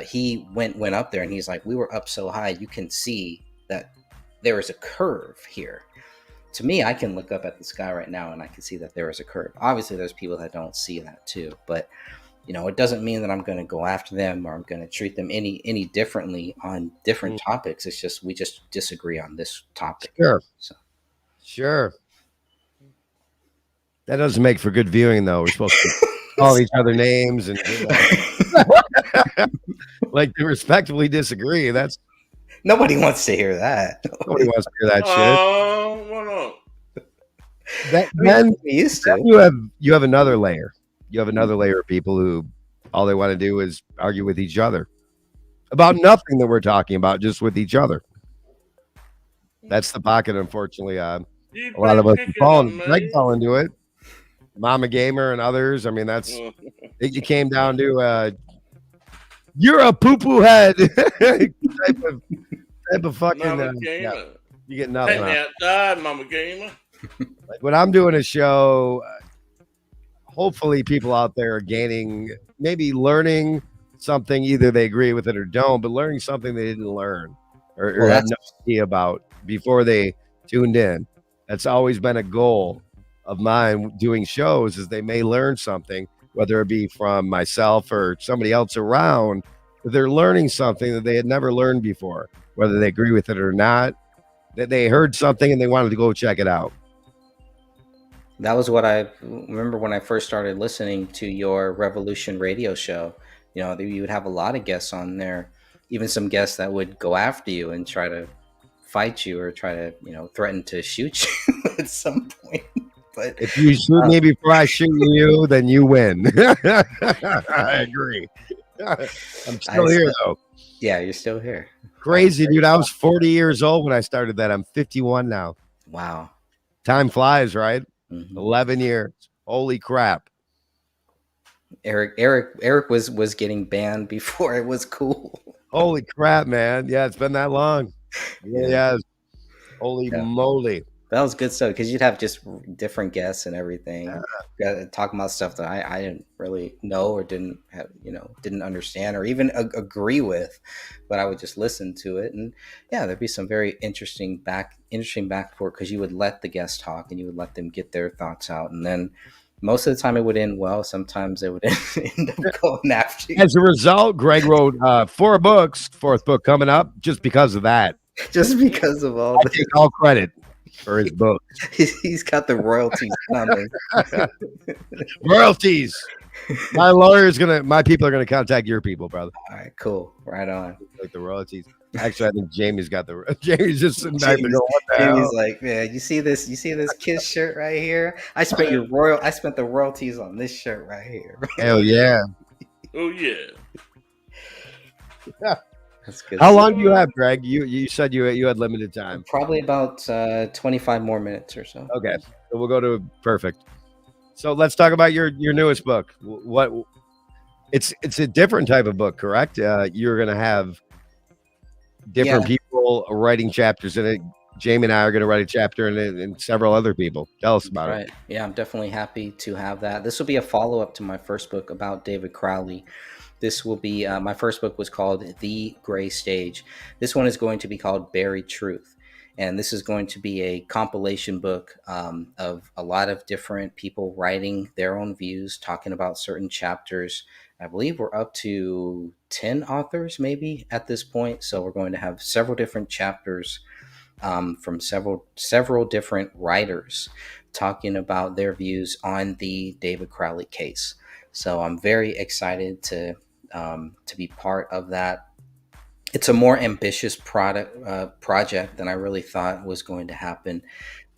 he went up there, and he's like, we were up so high, you can see that there is a curve here. To me, I can look up at the sky right now, and I can see that there is a curve. Obviously, there's people that don't see that too, but it doesn't mean that I'm going to go after them or I'm going to treat them any differently on different topics. It's just, we just disagree on this topic. Sure. Sure. That doesn't make for good viewing, though. We're supposed to call each other names and like to respectfully disagree. Nobody wants to hear that. Nobody wants to hear that shit. Oh, why not? Then you have another layer. You have another layer of people who all they want to do is argue with each other about nothing that we're talking about, just with each other. That's the pocket, unfortunately. A lot of us fall into it. Mama Gamer and others. I mean, it came down to you're a poo-poo head type of fucking. Mama Gamer. You get nothing. Outside, Mama Gamer. Like when I'm doing a show. Hopefully people out there are maybe learning something, either they agree with it or don't, but learning something they didn't learn or had no idea about before they tuned in. That's always been a goal of mine doing shows, is they may learn something, whether it be from myself or somebody else around, but they're learning something that they had never learned before, whether they agree with it or not, that they heard something and they wanted to go check it out. That was what I remember when I first started listening to your Revolution radio show. You would have a lot of guests on there, even some guests that would go after you and try to fight you or try to, threaten to shoot you at some point. But if you shoot me before I shoot you, then you win. I agree. I'm still here, though. Yeah, you're still here. Crazy, dude. I was 40 years old when I started that. I'm 51 now. Wow. Time flies, right? Mhm. 11 years. Holy crap. Eric was getting banned before it was cool. Holy crap, man. Yeah, it's been that long. It really Yeah. has. Holy Yeah. moly. That was good stuff because you'd have just different guests and everything, talking about stuff that I didn't really know or didn't have, didn't understand or even agree with, but I would just listen to it, and yeah, there'd be some very interesting back and forth because you would let the guests talk and you would let them get their thoughts out, and then most of the time it would end well. Sometimes it would end up going after you, As a result, Greg wrote 4 books, 4th book coming up, just because of that. just because of all I the take all credit for his book. he's got the royalties coming. Royalties. My people are gonna contact your people, brother. All right, cool, right on. Like the royalties. Actually, I think Jamie's got the Jamie's just sitting back there Jamie's, going, what the Jamie's hell? like, man, you see this? You see this Kiss shirt right here? I spent the royalties on this shirt right here. Hell yeah. Oh yeah. That's good. How long do you have, Greg? You said you had limited time. Probably about 25 more minutes or so. Okay. So we'll go to perfect. So let's talk about your newest book. What it's a different type of book, correct? You're gonna have different people writing chapters in it. Jamie and I are going to write a chapter in it, and several other people. Tell us about it. Yeah, I'm definitely happy to have that. This will be a follow-up to my first book about David Crowley. This will be my first book was called The Gray Stage. This one is going to be called Buried Truth. And this is going to be a compilation book of a lot of different people writing their own views, talking about certain chapters. I believe we're up to 10 authors maybe at this point. So we're going to have several different chapters from several different writers talking about their views on the David Crowley case. So I'm very excited to be part of that. It's a more ambitious project than I really thought was going to happen.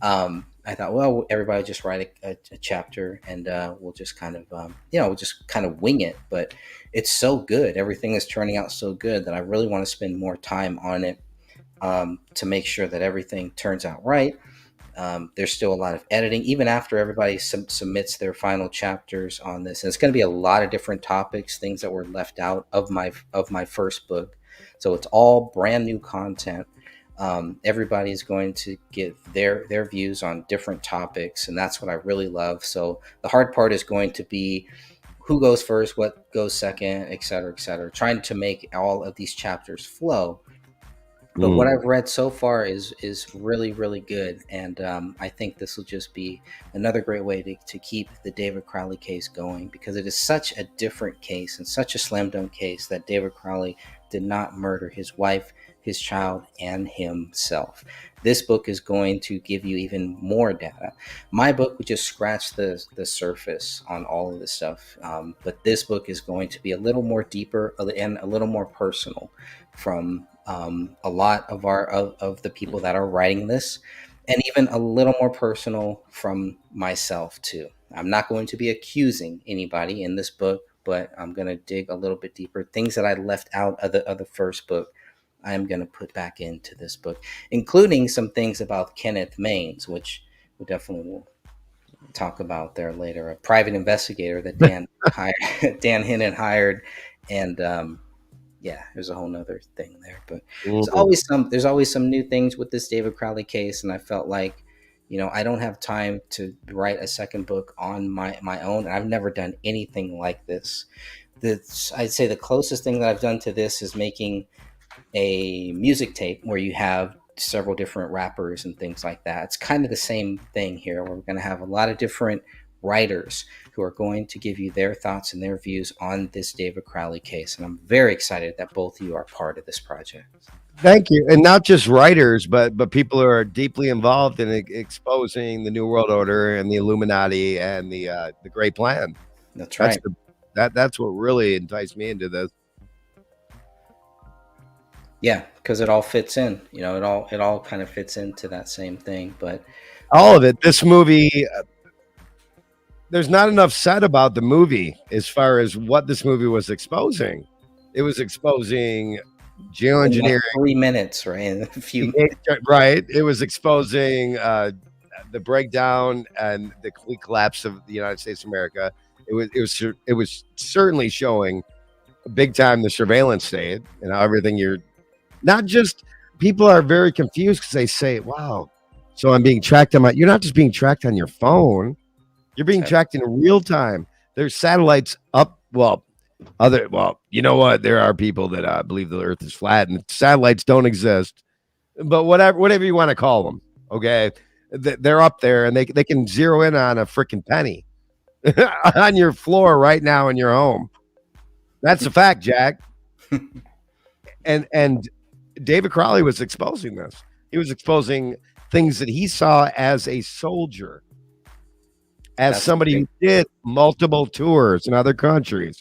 I thought, well, everybody just write a chapter and we'll just kind of, we'll just kind of wing it. But it's so good. Everything is turning out so good that I really want to spend more time on it to make sure that everything turns out right. There's still a lot of editing, even after everybody submits their final chapters on this. And it's going to be a lot of different topics, things that were left out of my first book. So it's all brand new content. Everybody is going to give their views on different topics, and that's what I really love. So the hard part is going to be who goes first, what goes second, et cetera, trying to make all of these chapters flow. But what I've read so far is really, really good. And I think this will just be another great way to keep the David Crowley case going, because it is such a different case and such a slam dunk case that David Crowley did not murder his wife, his child, and himself. This book is going to give you even more data. My book would just scratch the surface on all of this stuff. But this book is going to be a little more deeper and a little more personal from a lot of the people that are writing this, and even a little more personal from myself too. I'm not going to be accusing anybody in this book, but I'm going to dig a little bit deeper. Things that I left out of the first book, I'm going to put back into this book, including some things about Kenneth Maines, which we definitely will talk about there later. A private investigator that Dan Hennon hired, and yeah, there's a whole nother thing there, but there's always some new things with this David Crowley case. And I felt like, I don't have time to write a second book on my own. And I've never done anything like this. I'd say the closest thing that I've done to this is making a music tape where you have several different rappers and things like that. It's kind of the same thing here, where we're going to have a lot of different writers who are going to give you their thoughts and their views on this David Crowley case. And I'm very excited that both of you are part of this project. Thank you. And not just writers, but people who are deeply involved in exposing the New World Order and the Illuminati and the Great Plan. That's right. That's what really enticed me into this. Yeah, because it all fits in. It all kind of fits into that same thing. But all of it. This movie, there's not enough said about the movie as far as what this movie was exposing. It was exposing geoengineering. like 3 minutes, right? In a few. Right. It was exposing the breakdown and the complete collapse of the United States of America. It was certainly showing big time the surveillance state and how everything you're not just people are very confused because they say, wow, so I'm being tracked on my you're not just being tracked on your phone, you're being tracked in real time. There's satellites up. Well, you know what? There are people that believe the earth is flat and satellites don't exist. But whatever you want to call them, okay? They're up there and they can zero in on a freaking penny on your floor right now in your home. That's a fact, Jack. And David Crowley was exposing this. He was exposing things that he saw as a soldier, as somebody who did multiple tours in other countries,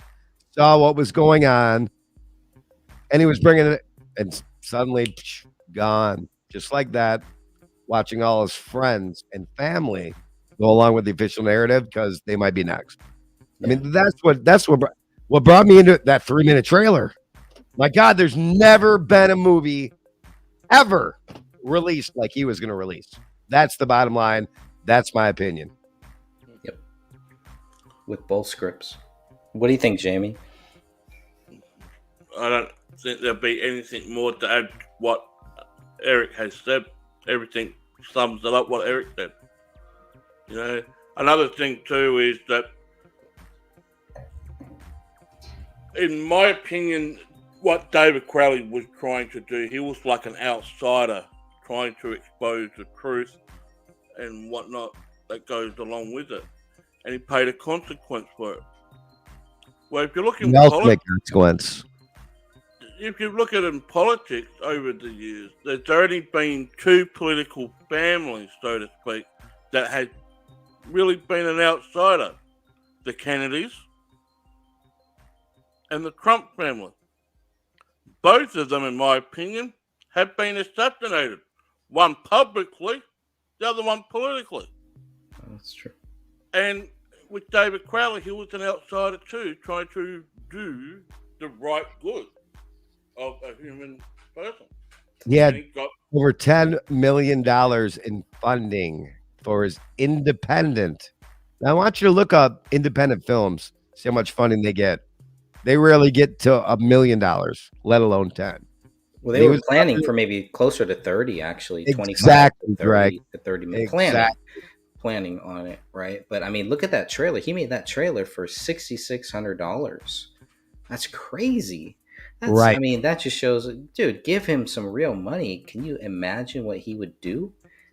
saw what was going on, and he was bringing it, and suddenly gone, just like that, watching all his friends and family go along with the official narrative because they might be next. I mean, that's what brought me into that 3-minute trailer. My God, there's never been a movie ever released like he was going to release. That's the bottom line. That's my opinion. Yep. With both scripts. What do you think, Jamie? I don't think there'll be anything more to add to what Eric has said. Everything sums it up what Eric said. You know, another thing too is that, in my opinion, what David Crowley was trying to do, he was like an outsider trying to expose the truth and whatnot that goes along with it. And he paid a consequence for it. Well, if you look in consequence. If you look at it in politics over the years, there's only been 2 political families, so to speak, that had really been an outsider. The Kennedys and the Trump family. Both of them, in my opinion, have been assassinated. One publicly, the other one politically. That's true. And with David Crowley, he was an outsider too, trying to do the right good of a human person. He had over $10 million in funding for his independent. Now, I want you to look up independent films, see how much funding they get. They rarely get to $1 million, let alone 10. Well, they were planning for maybe closer to 30, actually. 25 exactly, to 30, to 30 million. Exactly. Planning on it, right? But I mean, look at that trailer. He made that trailer for $6,600. That's crazy. Right. I mean, that just shows, dude, give him some real money. Can you imagine what he would do?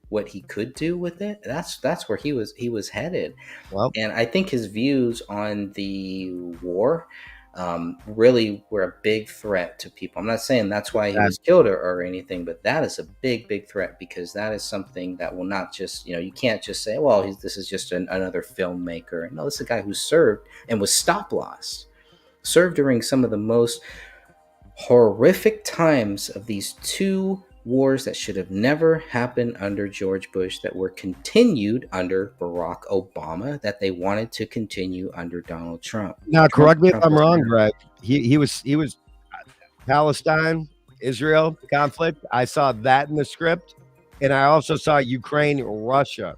What he could do with it? That's where he was headed. Well, and I think his views on the war really were a big threat to people. I'm not saying that's why he was killed or anything, but that is a big threat, because that is something that will not just, you can't just say, well, this is just another filmmaker. No, this is a guy who served and was stop-lossed, served during some of the most horrific times of these 2 wars that should have never happened under George Bush, that were continued under Barack Obama, that they wanted to continue under Donald Trump. Now, correct me if I'm wrong, Greg. He was Palestine, Israel conflict. I saw that in the script, and I also saw Ukraine, Russia.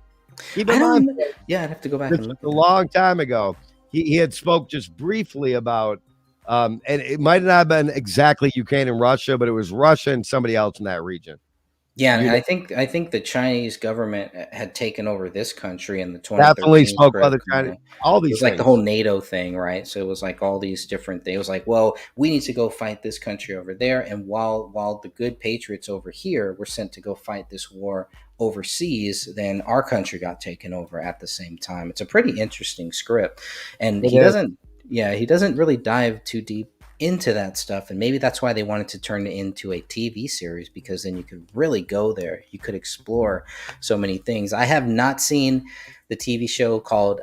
Keep in mind, I'd have to go back and look. A long time ago, he had spoke just briefly about. And it might not have been exactly Ukraine and Russia, but it was Russia and somebody else in that region. Yeah, and I think the Chinese government had taken over this country in the 2013 definitely spoke other China. All these it was like the whole NATO thing, right? So it was like all these different things. It was like, well, we need to go fight this country over there, and while the good patriots over here were sent to go fight this war overseas, then our country got taken over at the same time. It's a pretty interesting script, and he doesn't really dive too deep into that stuff, and maybe that's why they wanted to turn it into a TV series, because then you could really go there. You could explore so many things. I have not seen the TV show called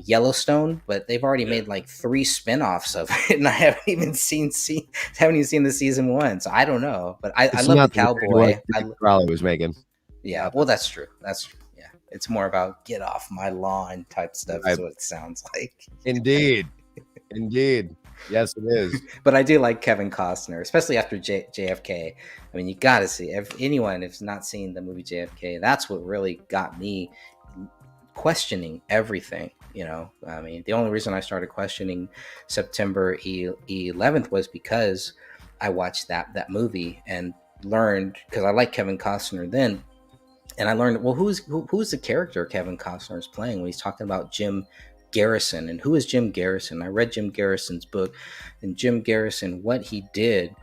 Yellowstone, but they've already made like 3 spinoffs of it, and I haven't even seen the season 1, so I don't know. But I love the cowboy. Probably was making. Yeah, well, that's true. Yeah, it's more about get off my lawn type stuff. Is what it sounds like. Indeed. Yes, it is. But I do like Kevin Costner, especially after JFK. I mean, you got to see, if anyone has not seen the movie JFK, that's what really got me questioning everything. I mean, the only reason I started questioning September 11th was because I watched that movie and learned, because I like Kevin Costner then, and I learned, well, who's the character Kevin Costner is playing when he's talking about Jim Garrison, and who is Jim Garrison? I read Jim Garrison's book, and Jim Garrison, what he did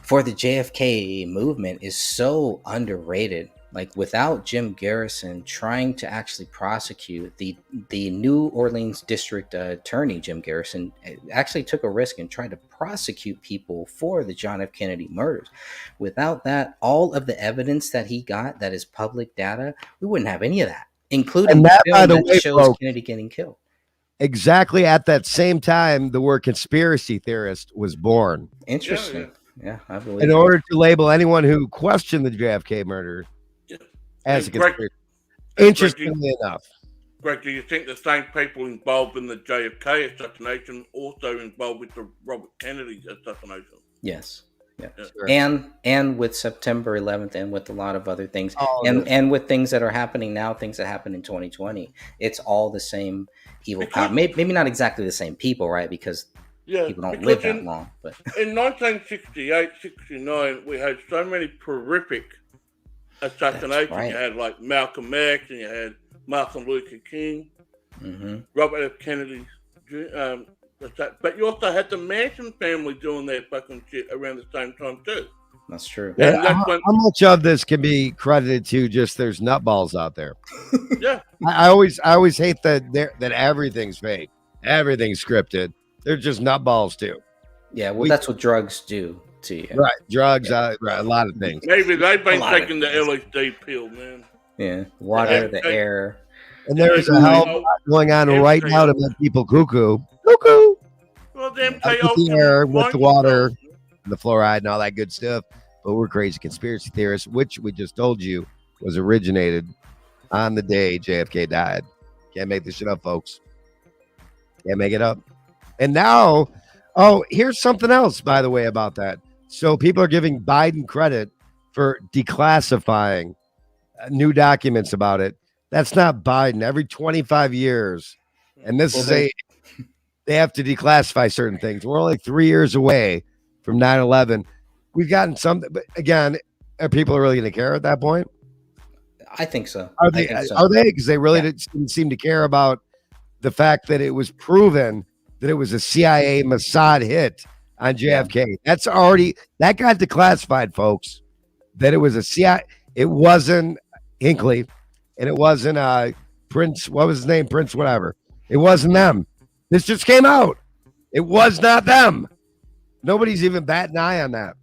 for the JFK movement is so underrated. Like, without Jim Garrison trying to actually prosecute the New Orleans district attorney, Jim Garrison actually took a risk and tried to prosecute people for the John F. Kennedy murders. Without that, all of the evidence that he got that is public data, we wouldn't have any of that, including And the that, by film the that way, shows folks, Kennedy getting killed. exactly at that same time, the word conspiracy theorist was born. Interesting. Yeah, I believe In it. order to label anyone who questioned the JFK murder as a And Greg- conspiracy. and Interestingly enough. Greg, do you think the same people involved in the JFK assassination also involved with the Robert Kennedy assassination? Yes. Yeah. Sure. And with September 11th, and with a lot of other things, All of and this. and with things that are happening now, things that happened in 2020, it's all the same evil power. Maybe not exactly the same people, right? Because people don't live that long. But in 1968, 69, we had so many horrific assassinations. right. You had like Malcolm X, and you had Martin Luther King, Robert F. Kennedy. But you also had the Manson family doing their fucking shit around the same time too. That's true. And Yeah, how much of this can be credited to just there's nutballs out there? Yeah. I always hate that everything's fake, everything's scripted. They're just nutballs too. Yeah, well, that's what drugs do to you. Right, drugs, right, a lot of things. Maybe they've been taking the LSD pill, man. Yeah, water, the air. And there is a hell of a lot going on right now to make people cuckoo. Cuckoo. Well, them With the air, with the water, and the fluoride, and all that good stuff. But we're crazy conspiracy theorists, which we just told you was originated on the day JFK died. Can't make this shit up, folks. Can't make it up. And now, here's something else, by the way, about that. So people are giving Biden credit for declassifying new documents about it. That's not Biden. Every 25 years, and this is they have to declassify certain things. We're only 3 years away from 9/11. We've gotten something, but again, are people really going to care at that point? I think so. Are they? Because they really didn't seem to care about the fact that it was proven that it was a CIA Mossad hit on JFK. That's already, that got declassified, folks. That it was a CIA. It wasn't Hinckley, and it wasn't Prince. What was his name? Prince whatever. It wasn't them. This just came out. It was not them. Nobody's even batting an eye on that.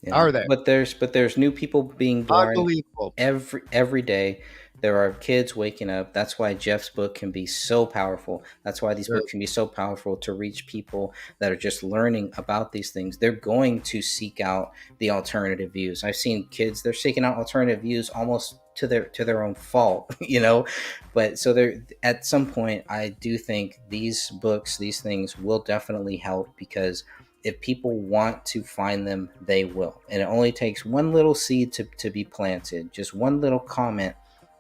Yeah. Are they? But there's new people being born Unbelievable. every day. There are kids waking up. That's why Jeff's book can be so powerful. That's why these books can be so powerful to reach people that are just learning about these things. They're going to seek out the alternative views. I've seen kids, they're seeking out alternative views almost to their own fault, But so there, at some point, I do think these books, these things will definitely help, because if people want to find them, they will. And it only takes one little seed to be planted, just one little comment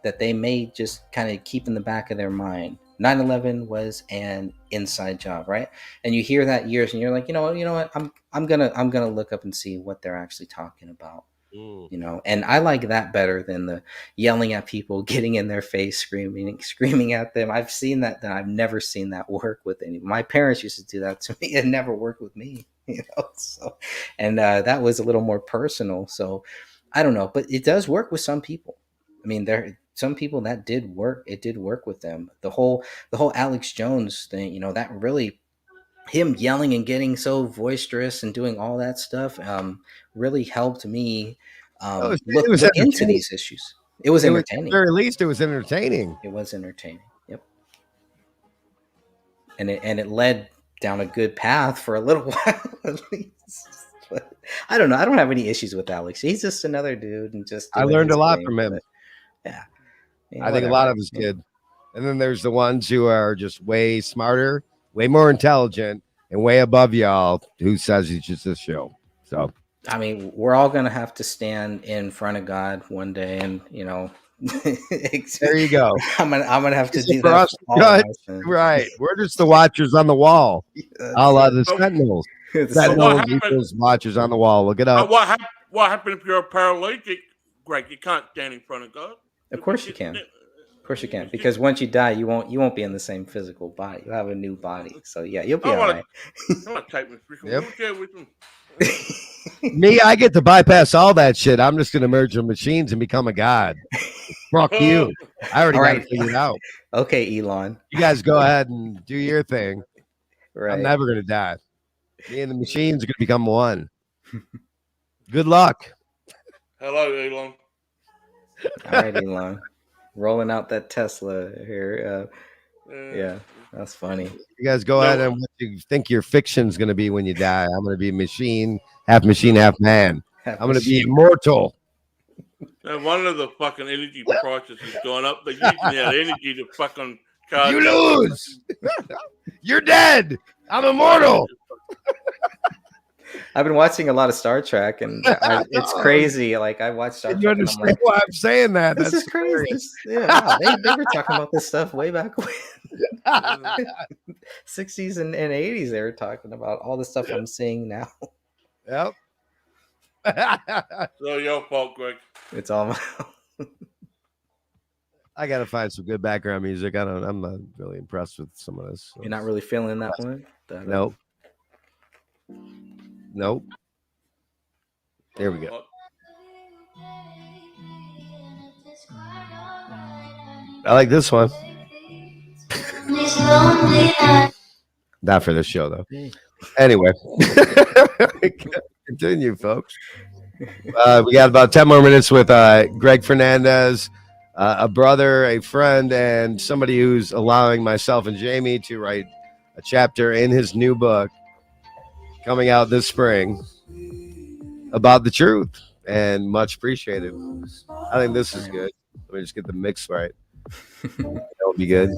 that they may just kind of keep in the back of their mind. 9/11 was an inside job, right? And you hear that years, and you're like, you know what? I'm gonna look up and see what they're actually talking about. And I like that better than the yelling at people, getting in their face, screaming at them. I've seen that. I've never seen that work with anyone. My parents used to do that to me. It never worked with me, So, and that was a little more personal. So, I don't know, but it does work with some people. I mean, there are some people that did work. It did work with them. The whole Alex Jones thing, that really, him yelling and getting so boisterous and doing all that stuff, really helped me look into these issues. It was entertaining. At the very least, it was entertaining. It was entertaining. Yep. And it led down a good path for a little while at least. But I don't know. I don't have any issues with Alex. He's just another dude, and just I learned a lot from him. But, yeah. I think a lot of us did. And then there's the ones who are just way smarter, way more intelligent, and way above y'all who says it's just a show. So I mean, we're all gonna have to stand in front of God one day, and there you go. I'm gonna have to Is it do for that us for to all judge? of my sins. Right. We're just the watchers on the wall. A la the Sentinels. Sentinels happened? equals watchers on the wall. Look it up. What happened if you're a paralytic, Greg? You can't stand in front of God. Of course you can. Of course you can, because once you die, you won't be in the same physical body. You'll have a new body. So yeah, you'll be all right. I want to take my freaking Yep. wheelchair with him. Me, I get to bypass all that shit. I'm just gonna merge with machines and become a god. Fuck you. I already All got right. it figured out. Okay, Elon. You guys go ahead and do your thing. Right. I'm never gonna die. Me and the machines are gonna become one. Good luck. Hello, Elon. All right, Elon. Rolling out that Tesla here. Yeah, that's funny. You guys go ahead and what you think your fiction's gonna be when you die. I'm gonna be machine, half man. I'm gonna be immortal. One of the fucking energy prices has gone up. They're using that energy to fucking charge. You lose. You're dead. I'm immortal. I've been watching a lot of Star Trek, and it's crazy. Like I watched Star You Trek, and I'm understand like, why I'm saying that? this is crazy. Wow, they were talking about this stuff way back when. 60s and 80s. They were talking about all the stuff I'm seeing now. Yep. So your fault, Greg. It's all my I gotta find some good background music. I'm not really impressed with some of this. You're not really feeling that one? Nope. Nope. There we go. I like this one. Not for this show though. Anyway, continue, folks. We got about 10 more minutes with Greg Fernandez, a brother, a friend, and somebody who's allowing myself and Jamie to write a chapter in his new book coming out this spring about the truth, and much appreciated. I think this is good. Let me just get the mix right. That'll be good.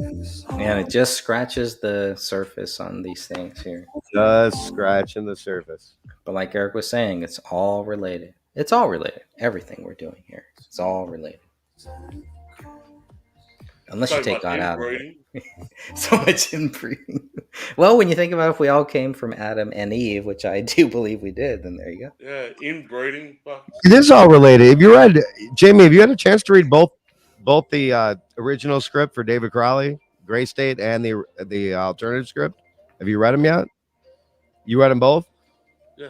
Man, it just scratches the surface on these things here. Just scratching the surface. But like Eric was saying, it's all related. It's all related. Everything we're doing here, it's all related. Unless you take God out of it. So much inbreeding. Well, when you think about if we all came from Adam and Eve, which I do believe we did, then there you go. Yeah, inbreeding. It is all related. Have you read, Jamie, have you had a chance to read both the original script for David Crowley, Gray State, and the alternative script? Have you read them yet? You read them both? Yeah.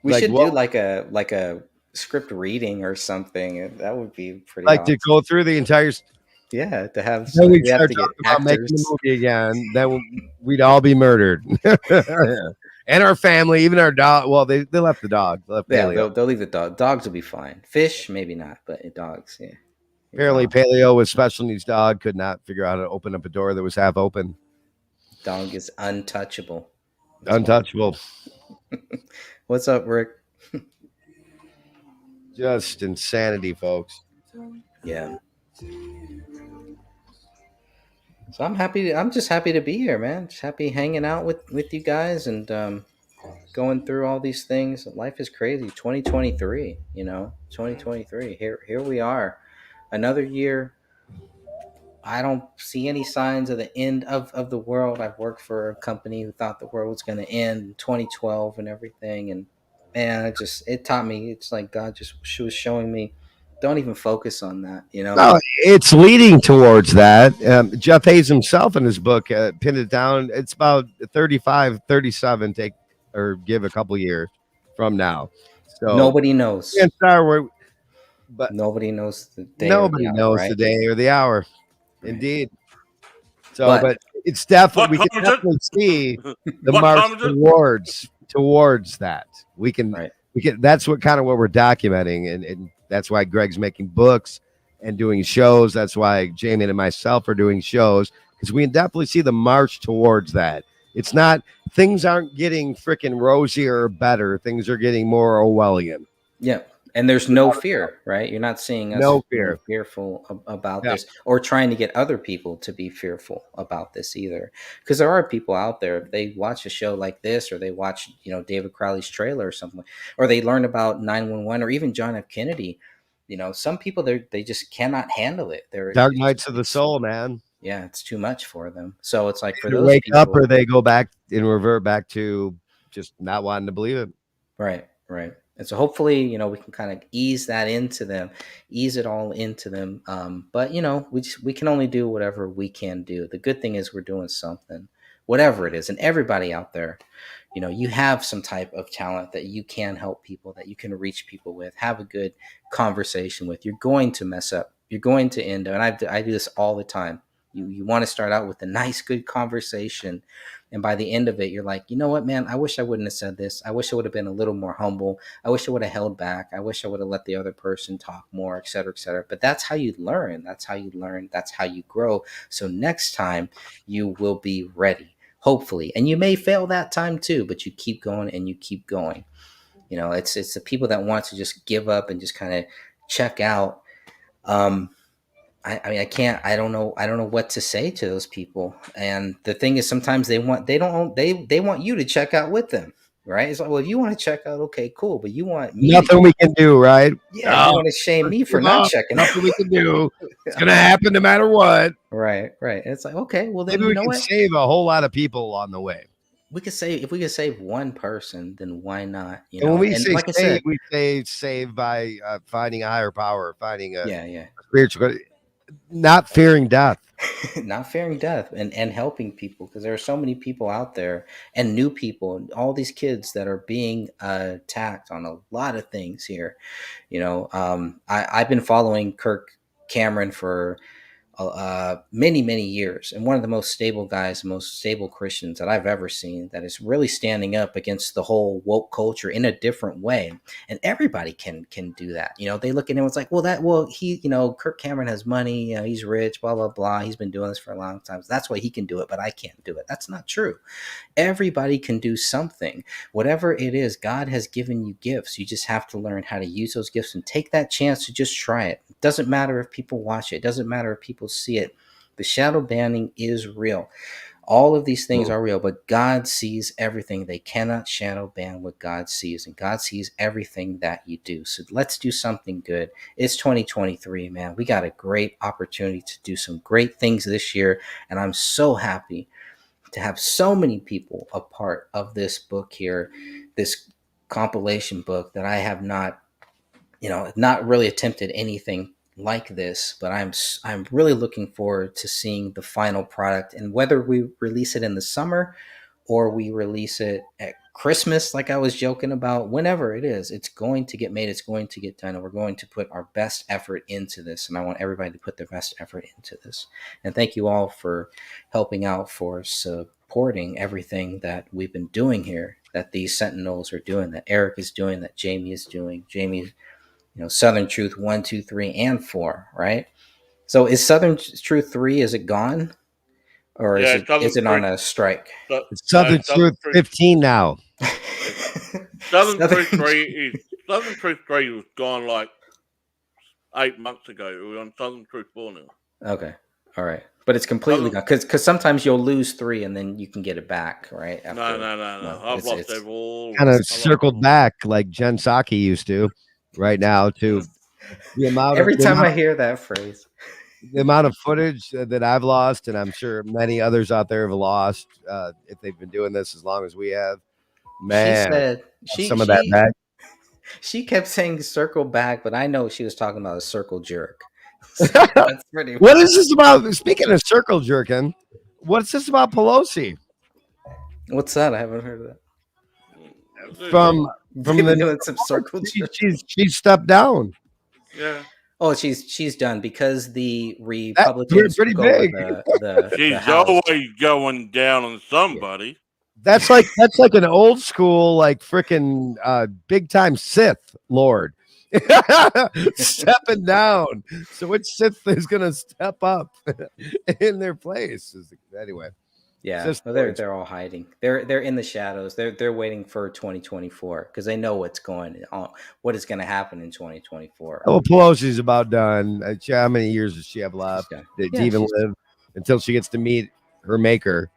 We should do like a script reading or something. That would be pretty like awesome. to go through the entire. Yeah, to have. Then we'd we have start to talking get about making actors. the movie again. Then we'd all be murdered, and our family, even our dog. Well, they left the dog. They left Yeah, Paleo. they'll leave the dog. Dogs will be fine. Fish, maybe not, but dogs, yeah. Apparently, Paleo was special needs dog. Could not figure out how to open up a door that was half open. Dog is untouchable. Untouchable. What's up, Rick? Just insanity, folks. Yeah. So I'm just happy to be here, man. Just happy hanging out with you guys and going through all these things. Life is crazy. 2023, 2023. Here we are. Another year. I don't see any signs of the end of the world. I've worked for a company who thought the world was going to end in 2012 and everything. And man, it taught me. It's like God was showing me, don't even focus on that, No, it's leading towards that. Jeff Hayes himself in his book pinned it down. It's about 35, 37, give a couple years from now. So nobody knows. But nobody knows the day. Nobody knows right? the day or the hour. Right. Indeed. So, but it's definitely we can definitely see the march towards that. We can. That's what we're documenting, and that's why Greg's making books and doing shows. That's why Jamie and myself are doing shows, because we can definitely see the march towards that. It's not, things aren't getting freaking rosier or better. Things are getting more Orwellian. Yeah. And there's no fear, right? You're not seeing us No being fear. fearful about Yeah. this or trying to get other people to be fearful about this either. Because there are people out there, if they watch a show like this or they watch, David Crowley's trailer or something, or they learn about 911 or even John F. Kennedy, some people they just cannot handle it. Dark nights of the soul, man. Yeah, it's too much for them. So it's like for Either those wake up people, or they go back and revert back to just not wanting to believe it. right, right. And so hopefully, we can kind of ease that into them, ease it all into them. But we can only do whatever we can do. The good thing is we're doing something, whatever it is, and everybody out there, you have some type of talent that you can help people, that you can reach people with, have a good conversation with. You're going to mess up. You're going to end up, and I do this all the time. You want to start out with a nice, good conversation. And by the end of it, you're like, you know what, man, I wish I wouldn't have said this. I wish I would have been a little more humble. I wish I would have held back. I wish I would have let the other person talk more, et cetera, et cetera. But that's how you learn. That's how you learn. That's how you grow. So next time you will be ready, hopefully. And you may fail that time too, but you keep going and you keep going. It's the people that want to just give up and just kind of check out. I mean, I don't know what to say to those people. And the thing is, sometimes they want you to check out with them, right? It's like, well, if you want to check out, okay, cool. But you want me Nothing we can do, right? yeah, you want to shame me for not checking out. Nothing we can do. It's gonna happen no matter what. Right. And it's like, okay, well then Maybe you we know can what? save a whole lot of people along the way. If we could save one person, then why not? And when we and say like I save, said, we say save by finding a higher power, finding a yeah. spiritual, not fearing death. Not fearing death and helping people, because there are so many people out there and new people and all these kids that are being attacked on a lot of things here. I've been following Kirk Cameron for many years, and one of the most stable guys, most stable Christians that I've ever seen, that is really standing up against the whole woke culture in a different way. And everybody can do that. They look at him, it's like, he, Kirk Cameron has money, he's rich, blah blah blah, he's been doing this for a long time, so that's why he can do it, but I can't do it. That's not true. Everybody can do something. Whatever it is, God has given you gifts. You just have to learn how to use those gifts and take that chance to just try it. It doesn't matter if people watch it. It doesn't matter if people see it. The shadow banning is real. All of these things are real, but God sees everything. They cannot shadow ban what God sees, and God sees everything that you do. So let's do something good. It's 2023, man. We got a great opportunity to do some great things this year, and I'm so happy to have so many people a part of this book here, this compilation book that I have not really attempted anything like this, but I'm really looking forward to seeing the final product, and whether we release it in the summer or we release it at Christmas, like I was joking about, whenever it is, it's going to get made, it's going to get done, and we're going to put our best effort into this. And I want everybody to put their best effort into this. And thank you all for helping out, for supporting everything that we've been doing here, that these Sentinels are doing, that Eric is doing, that Jamie is doing. Jamie, Southern Truth 1, 2, 3, and 4, right? So is Southern Truth 3, is it gone? Or Yeah, is it on a strike? It's Southern Truth 15 now. Southern Truth 3 was gone like 8 months ago. We're on Southern Truth 4 now. Okay. All right. But it's completely gone. Because sometimes you'll lose 3 and then you can get it back, right? No. I've lost it all. Kind of circled back like Jen Psaki used to right now to the amount Every of time I hear that phrase. The amount of footage that I've lost, and I'm sure many others out there have lost, if they've been doing this as long as we have. Man, she said some of that back. She kept saying circle back, but I know she was talking about a circle jerk. So that's pretty What is this about? Speaking of circle jerking, what's this about Pelosi? What's that? I haven't heard of that. From the doing some circle jerk. She's stepped down. Yeah. Oh, she's done because the Republicans pretty took over big. She's House. always going down on somebody. Yeah. That's like an old school, like freaking big time Sith Lord stepping down. So which Sith is gonna step up in their place? Anyway, Yeah, Just well, they're all hiding. They're in the shadows. They're waiting for 2024 because they know what's going on, what is going to happen in 2024. well, Pelosi's about done. How many years does she have left to Yeah, even she's live until she gets to meet her maker?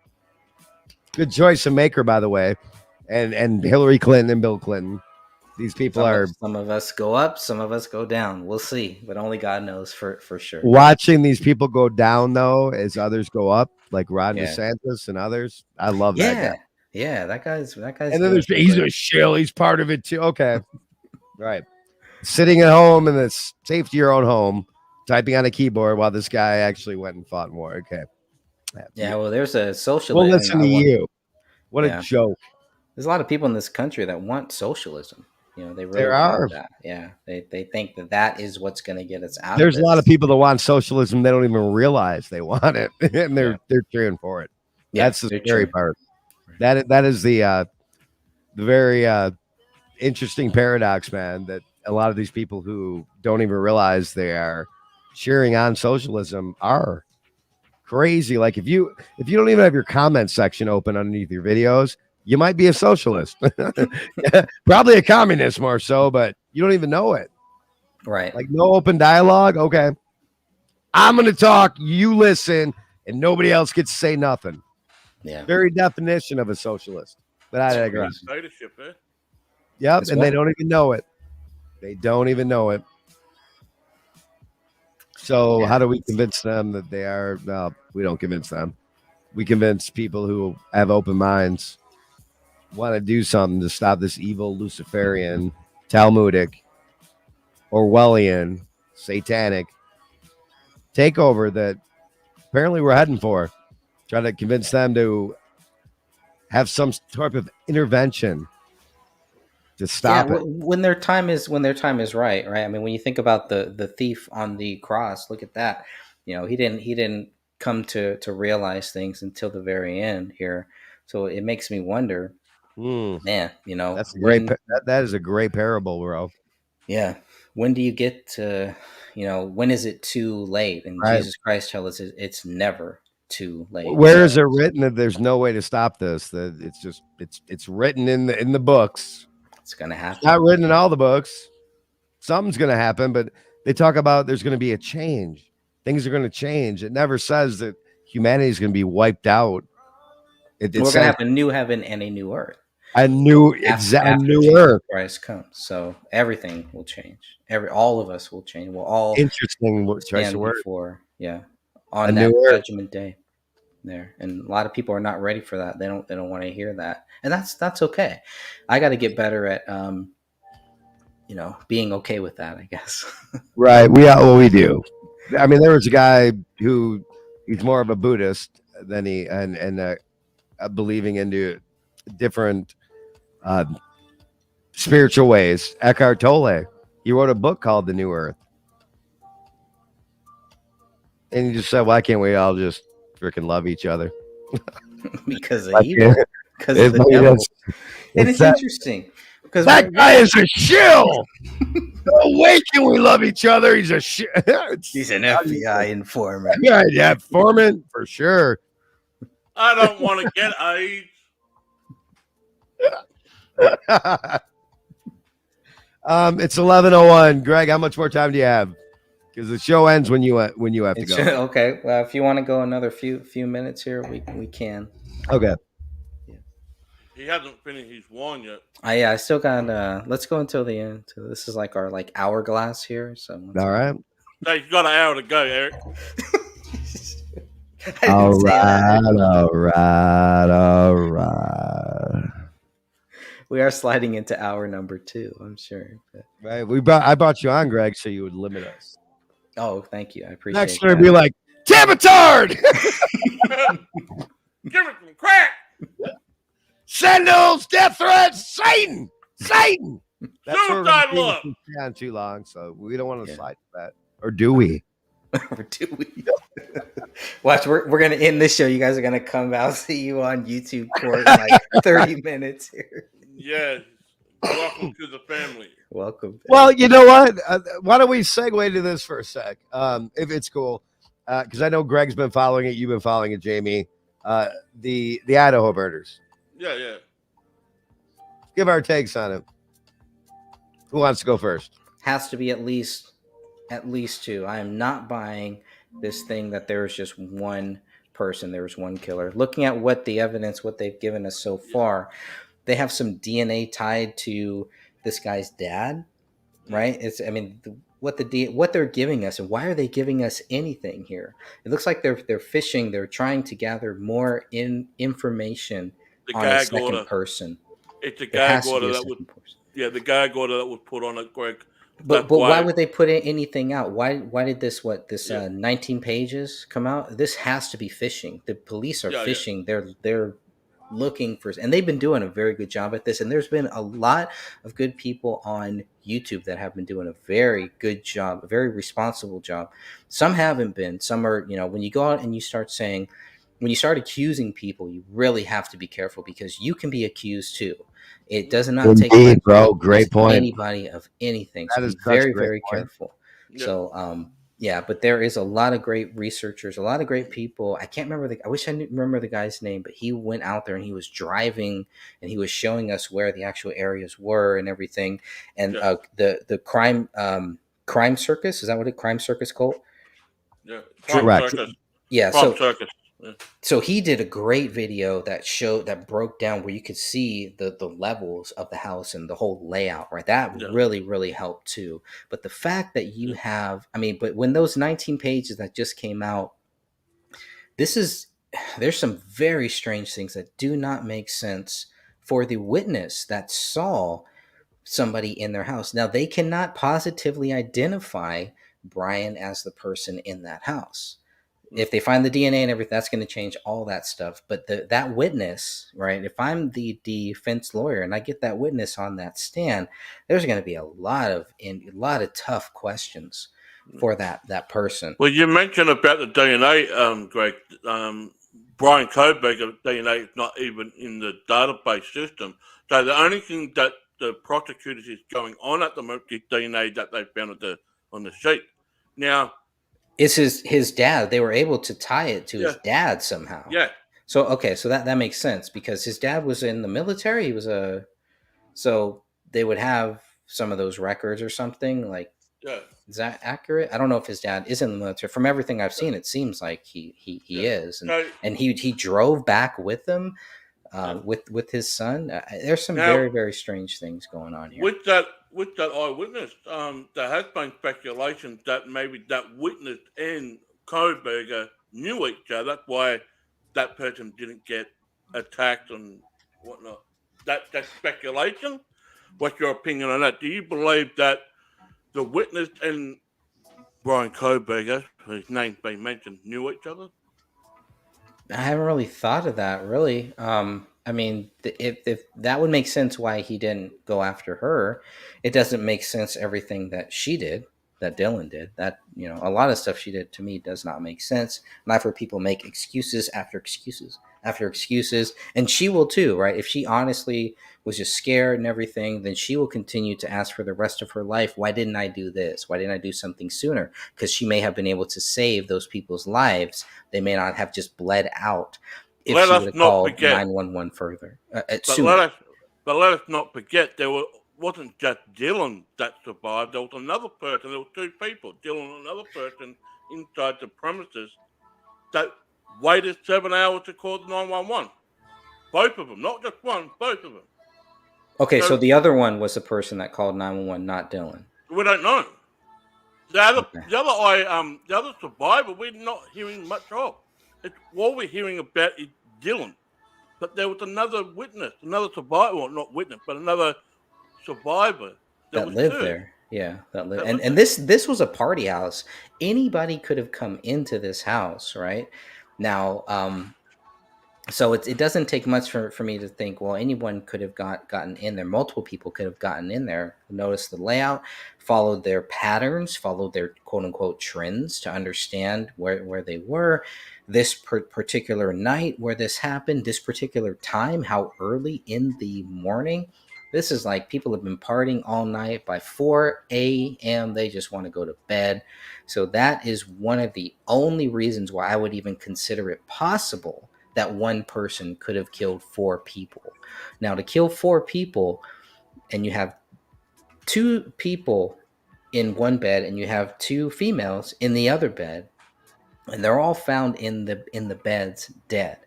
Good choice of maker, by the way. And Hillary Clinton and Bill Clinton. These people are some of us go up, some of us go down. We'll see, but only God knows for sure. watching these people go down though as others go up, like Ron Yeah. DeSantis and others. I love that guy. Yeah, that guy's And then doing there's some he's great- a shill. He's part of it too. Okay, right. Sitting at home in the safety of your own home, typing on a keyboard while this guy actually went and fought in war. Okay. Yeah, well, there's a socialist. We'll listen to you. What Yeah. a joke. There's a lot of people in this country that want socialism. You know, they really There are. want that. Yeah, they think that is what's going to get us out. There's of a lot of this. people that want socialism. They don't even realize they want it, and they're cheering for it. Yeah, That's the they're scary cheering. part. That is the very interesting paradox, man. That a lot of these people who don't even realize they are cheering on socialism are crazy. Like if you don't even have your comment section open underneath your videos, you might be a socialist. Probably a communist more so, but you don't even know it. Right. Like no open dialogue. Okay. I'm going to talk, you listen, and nobody else gets to say nothing. Yeah. Very definition of a socialist that I agree. Dictatorship, eh? Yep. That's And why- they don't even know it. They don't even know it. So Yeah. how do we convince them that they are? Well, we don't convince them. We convince people who have open minds, want to do something to stop this evil Luciferian, Talmudic, Orwellian, satanic takeover that apparently we're heading for. Try to convince them to have some type of intervention to stop it. When their time is right. I mean, when you think about the thief on the cross, look at that. You know, he didn't come to realize things until the very end here. So it makes me wonder, man. You know, That's a great. That is a great parable, bro. Yeah. When do you get to, you know, when is it too late? And Right. Jesus Christ tells us it's never too late. Where is it written that there's no way to stop this? That it's just it's written in the books. It's gonna happen. It's not written in all the books. Something's going to happen, but they talk about there's going to be a change. Things are going to change. It never says that humanity is going to be wiped out. We're gonna have a new heaven and a new earth. A new After new Jesus earth. Christ comes, so everything will change. All of us will change. We'll all Interesting choice stand of word. before, A on new that earth. judgment day. There, and a lot of people are not ready for that. They don't want to hear that, and that's okay. I got to get better at being okay with that, I guess. Right. We do. I mean, there was a guy who he's more of a Buddhist than he and believing into different spiritual ways. Eckhart Tolle. He wrote a book called The New Earth, and he just said, "Why can't we all just freaking love each other?" Because of Like, evil, because of the like, devil. And it's that- interesting because That guy is a shill. No way can we love each other. He's a shill. he's an FBI informant. Yeah, informant for sure. I don't want to get AIDS. It's 11:01. Greg, how much more time do you have? Because the show ends when you have to go. Okay, well, if you want to go another few minutes here, we can. Okay. He hasn't finished his wine yet. I still got. Let's go until the end. So this is like our hourglass here. So All right. So he's got an hour to go, Eric. All right. We are sliding into hour number 2. I'm sure. But, Right. I brought you on, Greg, so you would limit us. oh, thank you. I appreciate. Next we're gonna be like, Tabitard! Give it some crack. Sentinels, death threats, Satan! That's where we're Suicide gonna love. be on too long, so we don't want to Yeah. slide to that. Or do we? Or do we? Watch, we're gonna end this show. You guys are gonna come out, see you on YouTube court in like 30 minutes here. Yes. Welcome to the family. Welcome. Well, you know what? Why don't we segue to this for a sec, if it's cool? Because I know Greg's been following it. You've been following it, Jamie. The Idaho birders. Yeah, yeah. Give our takes on it. Who wants to go first? Has to be at least two. I am not buying this thing that there is just one person, there was one killer. Looking at what the evidence, what they've given us so far, they have some DNA tied to this guy's dad, right? It's, I mean, what they're giving us, and why are they giving us anything here? It looks like they're fishing. They're trying to gather more information The on a gag second order. person. It's a There gag has to order be a that was. second person. Yeah, the gag order that was put on it, Greg. But why would they put anything out? Why did this 19 pages come out? This has to be phishing. The police are Yeah, yeah. phishing. They're looking for, and they've been doing a very good job at this. And there's been a lot of good people on YouTube that have been doing a very good job, a very responsible job. Some haven't been. Some are, when you go out and you start saying, when you start accusing people, you really have to be careful because you can be accused too. It does not take Indeed, much bro. to Great accuse point. anybody of anything. So That is be such a very, great very point. careful. Yeah. So, yeah, but there is a lot of great researchers, a lot of great people. I can't remember I wish I knew, remember the guy's name, but he went out there and he was driving and he was showing us where the actual areas were and everything. And Yeah. The crime circus, is that what crime circus cult? Yeah. Crime Correct. circus. Yeah. Crime circus. Yeah. So he did a great video that broke down where you could see the levels of the house and the whole layout, right? That Yeah. really helped too. But the fact that you have, I mean, but when those 19 pages that just came out, there's some very strange things that do not make sense for the witness that saw somebody in their house. Now they cannot positively identify Brian as the person in that house. If they find the DNA and everything, that's going to change all that stuff. But that witness, right? If I'm the defense lawyer and I get that witness on that stand, there's going to be a lot of tough questions for that person. Well, you mentioned about the DNA, Greg. Brian Koberger's DNA is not even in the database system. So the only thing that the prosecutors is going on at the moment is DNA that they found on the sheet. Now, it's his dad. They were able to tie it to his dad somehow. Yeah. So okay, so that makes sense because his dad was in the military. He was so they would have some of those records or something like. Yeah. Is that accurate? I don't know if his dad is in the military. From everything I've seen, it seems like he is, and he drove back with them, with his son. There's some very, very strange things going on here. With that eyewitness, there has been speculation that maybe that witness and Koberger knew each other. That's why that person didn't get attacked and whatnot. That's speculation. What's your opinion on that? Do you believe that the witness and Brian Koberger, whose name's been mentioned, knew each other? I haven't really thought of that. Really, I mean, if that would make sense, why he didn't go after her, it doesn't make sense. Everything that she did, that Dylan did, that a lot of stuff she did to me does not make sense. And I've heard people make excuses after excuses after excuses, and she will too, right? If she honestly was just scared and everything, then she will continue to ask for the rest of her life, why didn't I do this? Why didn't I do something sooner? Because she may have been able to save those people's lives. They may not have just bled out if she would have called 911 further. But let us not forget, wasn't just Dylan that survived. There was another person. There were two people, Dylan and another person, inside the premises that waited 7 hours to call the 911. Both of them, not just one, both of them. Okay, so the other one was the person that called 911, not Dylan. We don't know. The other survivor, we're not hearing much of. All we're hearing about is Dylan. But there was another witness, another survivor, well, not witness, but another survivor that lived there. Yeah, that lived. And this was a party house. Anybody could have come into this house, right? Now, so it doesn't take much for me to think, well, anyone could have gotten in there. Multiple people could have gotten in there, noticed the layout, followed their patterns, followed their quote unquote trends to understand where they were. This particular night where this happened, this particular time, how early in the morning. This is like people have been partying all night. By 4 a.m., they just want to go to bed. So that is one of the only reasons why I would even consider it possible that one person could have killed 4 people. Now, to kill 4 people, and you have 2 people in one bed, and you have 2 females in the other bed, and they're all found in the beds dead,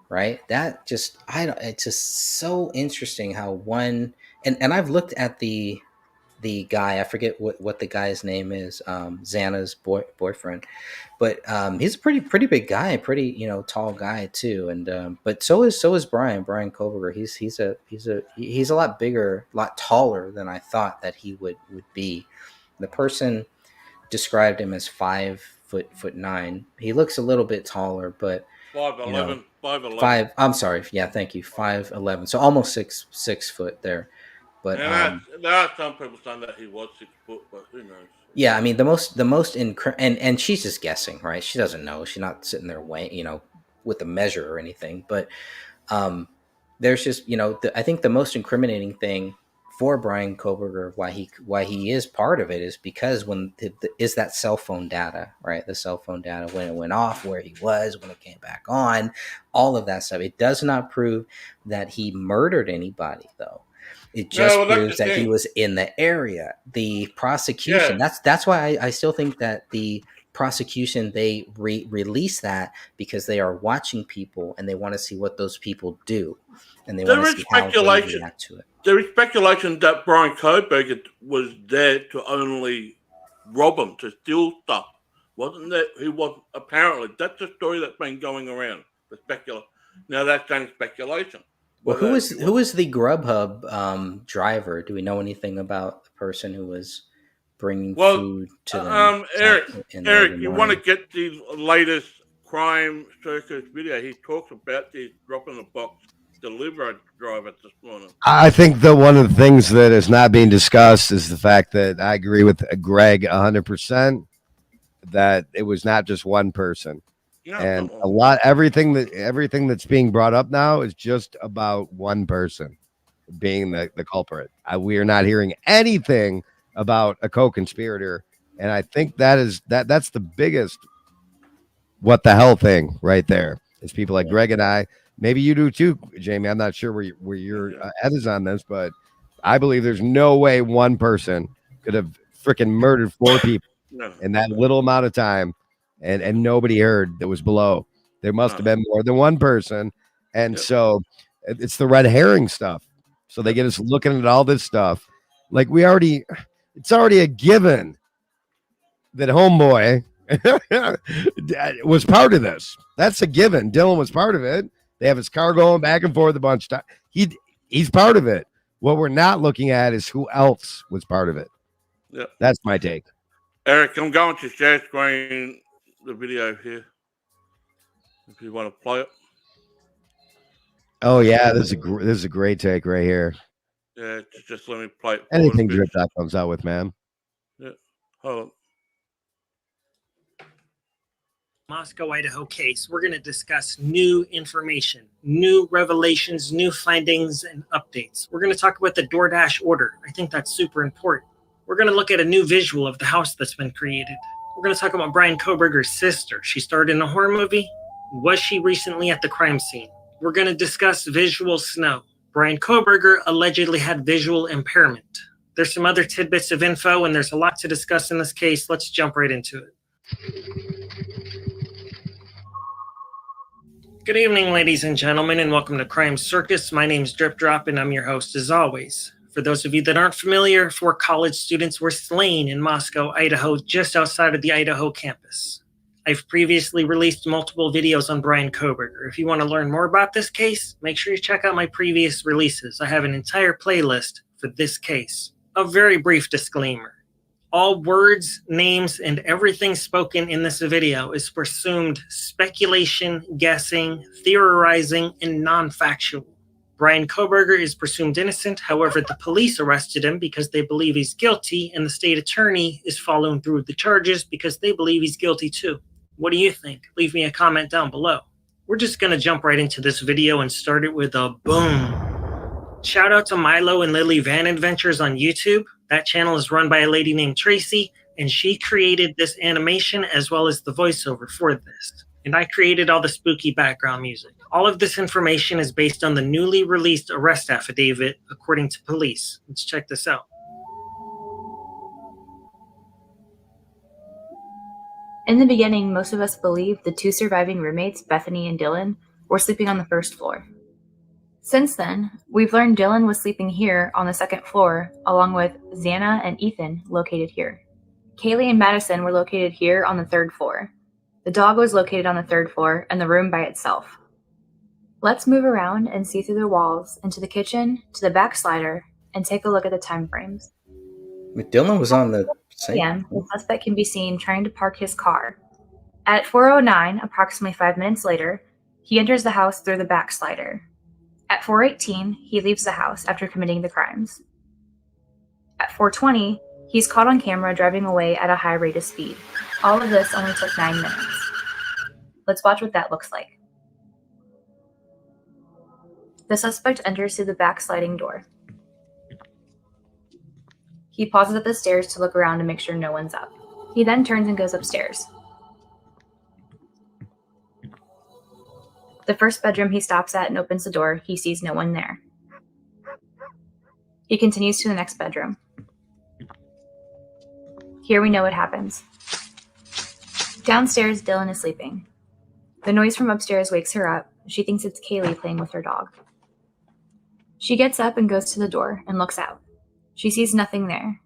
right? That just it's just so interesting how one, and I've looked at the guy, I forget what the guy's name is, Xana's boyfriend, but he's a pretty big guy, pretty tall guy too, and but so is Brian Koberger. He's a lot bigger, a lot taller than I thought that he would be. The person described him as 5'9". He looks a little bit taller, but 5'11", 5'11". I'm sorry, yeah, thank you, 5'11", so almost 6 foot there. But And there are some people saying that he was 6 foot, but who knows? yeah, I mean the most and she's just guessing, right? She doesn't know. She's not sitting there weighing, with a measure or anything. But there's just I think the most incriminating thing for Brian Koberger, why he is part of it, is because is that cell phone data, right? The cell phone data, when it went off, where he was, when it came back on, all of that stuff. It does not prove that he murdered anybody, though. It just proves that he was in the area. The prosecution, that's why I still think that the prosecution, they release that because they are watching people and they want to see what those people do, and they want to see how they react to it. There is speculation that Brian Koberger was there to only rob him, to steal stuff. Wasn't that he was? Apparently, that's the story that's been going around. Now that's only speculation. Well, who was the Grubhub driver? Do we know anything about the person who was bringing food to them? Eric, you want to get the latest crime circus video? He talks about the drop in the box delivery driver this morning. I think one of the things that is not being discussed is the fact that I agree with Greg 100% that it was not just one person. Yeah, and everything that's being brought up now is just about one person being the culprit. We are not hearing anything about a co-conspirator, and I think that's the biggest what the hell thing right there. Is people like Greg and I, maybe you do too, Jamie. I'm not sure where your head is on this, but I believe there's no way one person could have freaking murdered 4 people in that little amount of time. And nobody heard that was below. There must have been more than one person. And so it's the red herring stuff. So they get us looking at all this stuff. Like it's already a given that homeboy was part of this. That's a given. Dylan was part of it. They have his car going back and forth a bunch of times. He's part of it. What we're not looking at is who else was part of it. Yeah. That's my take. Eric, I'm going to share screen the video here if you want to play it. Oh yeah, this is a great take right here. Yeah, just let me play it. Anything Drip Dot comes out with, man. Yeah, hold on. Moscow, Idaho case. We're going to discuss new information, new revelations, new findings, and updates. We're going to talk about the DoorDash order. I think that's super important. We're going to look at a new visual of the house that's been created. We're going to talk about Brian Koberger's sister. She starred in a horror movie. Was she recently at the crime scene? We're going to discuss visual snow. Brian Koberger allegedly had visual impairment. There's some other tidbits of info, and there's a lot to discuss in this case. Let's jump right into it. Good evening, ladies and gentlemen, and welcome to Crime Circus. My name's Drip Drop, and I'm your host as always. For those of you that aren't familiar, 4 college students were slain in Moscow, Idaho, just outside of the Idaho campus. I've previously released multiple videos on Brian Koberger. If you want to learn more about this case, make sure you check out my previous releases. I have an entire playlist for this case. A very brief disclaimer. All words, names, and everything spoken in this video is presumed speculation, guessing, theorizing, and non-factual. Brian Koberger is presumed innocent. However, the police arrested him because they believe he's guilty, and the state attorney is following through with the charges because they believe he's guilty too. What do you think? Leave me a comment down below. We're just going to jump right into this video and start it with a boom. Shout out to Milo and Lily Van Adventures on YouTube. That channel is run by a lady named Tracy, and she created this animation as well as the voiceover for this. And I created all the spooky background music. All of this information is based on the newly released arrest affidavit, according to police. Let's check this out. In the beginning, most of us believed the two surviving roommates, Bethany and Dylan, were sleeping on the first floor. Since then, we've learned Dylan was sleeping here on the second floor, along with Xana and Ethan, located here. Kaylee and Madison were located here on the third floor. The dog was located on the third floor, and the room by itself. Let's move around and see through the walls, into the kitchen, to the back slider, and take a look at the time frames. Dylan was on the same. Again, the suspect can be seen trying to park his car. At 4:09, approximately 5 minutes later, he enters the house through the back slider. At 4:18, he leaves the house after committing the crimes. At 4:20, he's caught on camera driving away at a high rate of speed. All of this only took 9 minutes. Let's watch what that looks like. The suspect enters through the back sliding door. He pauses at the stairs to look around to make sure no one's up. He then turns and goes upstairs. The first bedroom he stops at and opens the door, he sees no one there. He continues to the next bedroom. Here we know what happens. Downstairs, Dylan is sleeping. The noise from upstairs wakes her up. She thinks it's Kaylee playing with her dog. She gets up and goes to the door and looks out. She sees nothing there.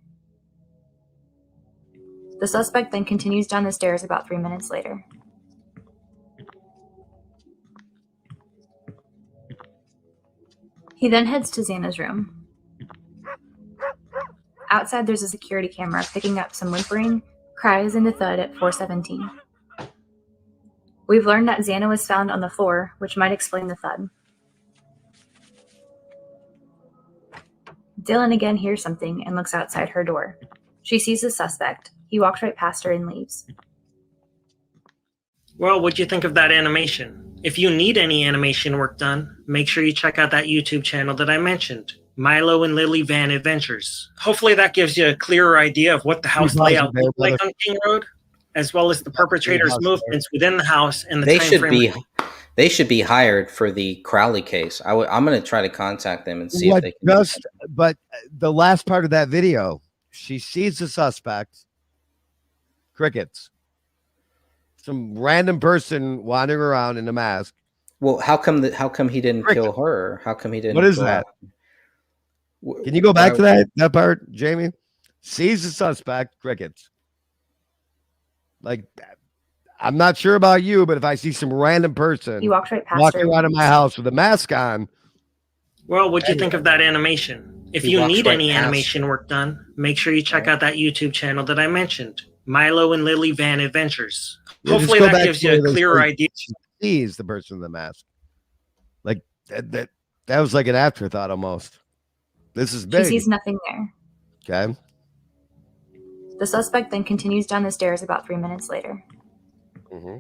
The suspect then continues down the stairs about 3 minutes later. He then heads to Xana's room. Outside, there's a security camera picking up some whimpering, cries, and a thud at 4:17. We've learned that Xana was found on the floor, which might explain the thud. Dylan again hears something and looks outside her door. She sees the suspect. He walks right past her and leaves. Well, what'd you think of that animation? If you need any animation work done, make sure you check out that YouTube channel that I mentioned, Milo and Lily Van Adventures. Hopefully that gives you a clearer idea of what the house layout looked like on King Road, as well as the perpetrators' movements within the house and the time frame. They should be hired for the Crowley case. I'm going to try to contact them and see if they can. But the last part of that video, she sees the suspect. Crickets. Some random person wandering around in a mask. Well, how come he didn't kill her? How come he didn't? What is that? Can you go back to that part, Jamie? Sees the suspect. Crickets. Like, I'm not sure about you, but if I see some random person He walks right past walking her. around in my house with a mask on. Well, what'd you think of that animation? If you need any animation work done, make sure you check out that YouTube channel that I mentioned, Milo and Lily Van Adventures. Hopefully that gives you a clearer idea. She sees the person in the mask. Like that was like an afterthought almost. This is big. She sees nothing there. Okay. The suspect then continues down the stairs about 3 minutes later. Mm-hmm.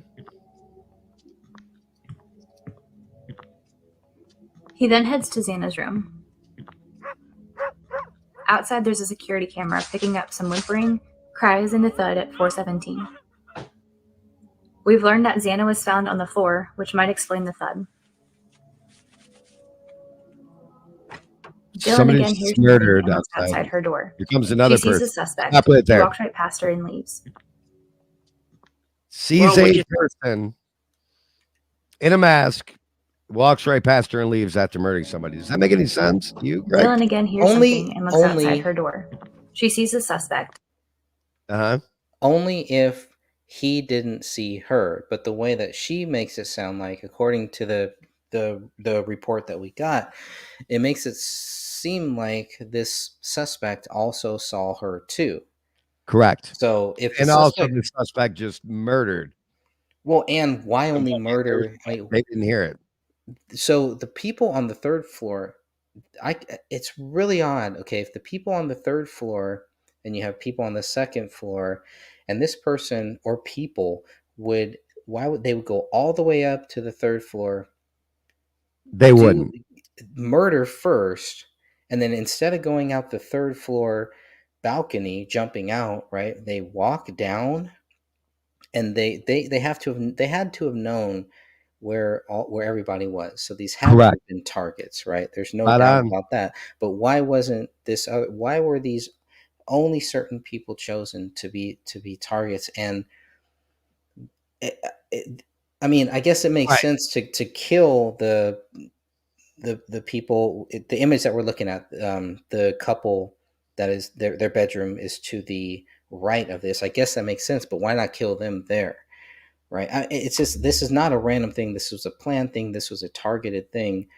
He then heads to Xana's room. Outside, there's a security camera picking up some whimpering, cries, and a thud at 4:17. We've learned that Xana was found on the floor, which might explain the thud. Dylan Somebody's again hears murdered something outside her door. Here comes another She sees person. the suspect. Stop right there. He walks right past her and leaves. Sees a person in a mask, walks right past her and leaves after murdering somebody. Does that make any sense to you, Greg? Dylan again hears something and looks outside her door. She sees the suspect. Only if he didn't see her, but the way that she makes it sound like, according to the report that we got, it makes it seem like this suspect also saw her too. Correct. So if also the suspect just murdered. Well, and why only murder? They didn't hear it. So the people on the third floor, it's really odd. Okay, if the people on the third floor and you have people on the second floor, and this person or people would go all the way up to the third floor? They wouldn't murder first, and then instead of going out the third floor balcony, jumping out, right? They walk down, and they had to have known where everybody was. So these have Correct. been targets, right? There's no Spot doubt on. about that. But why wasn't this? Why were these only certain people chosen to be targets? And I mean, I guess it makes Right. sense to kill the people. The image that we're looking at, the couple that is their bedroom is to the right of this. I guess that makes sense. But why not kill them there? Right? It's just, this is not a random thing. This was a planned thing. This was a targeted thing.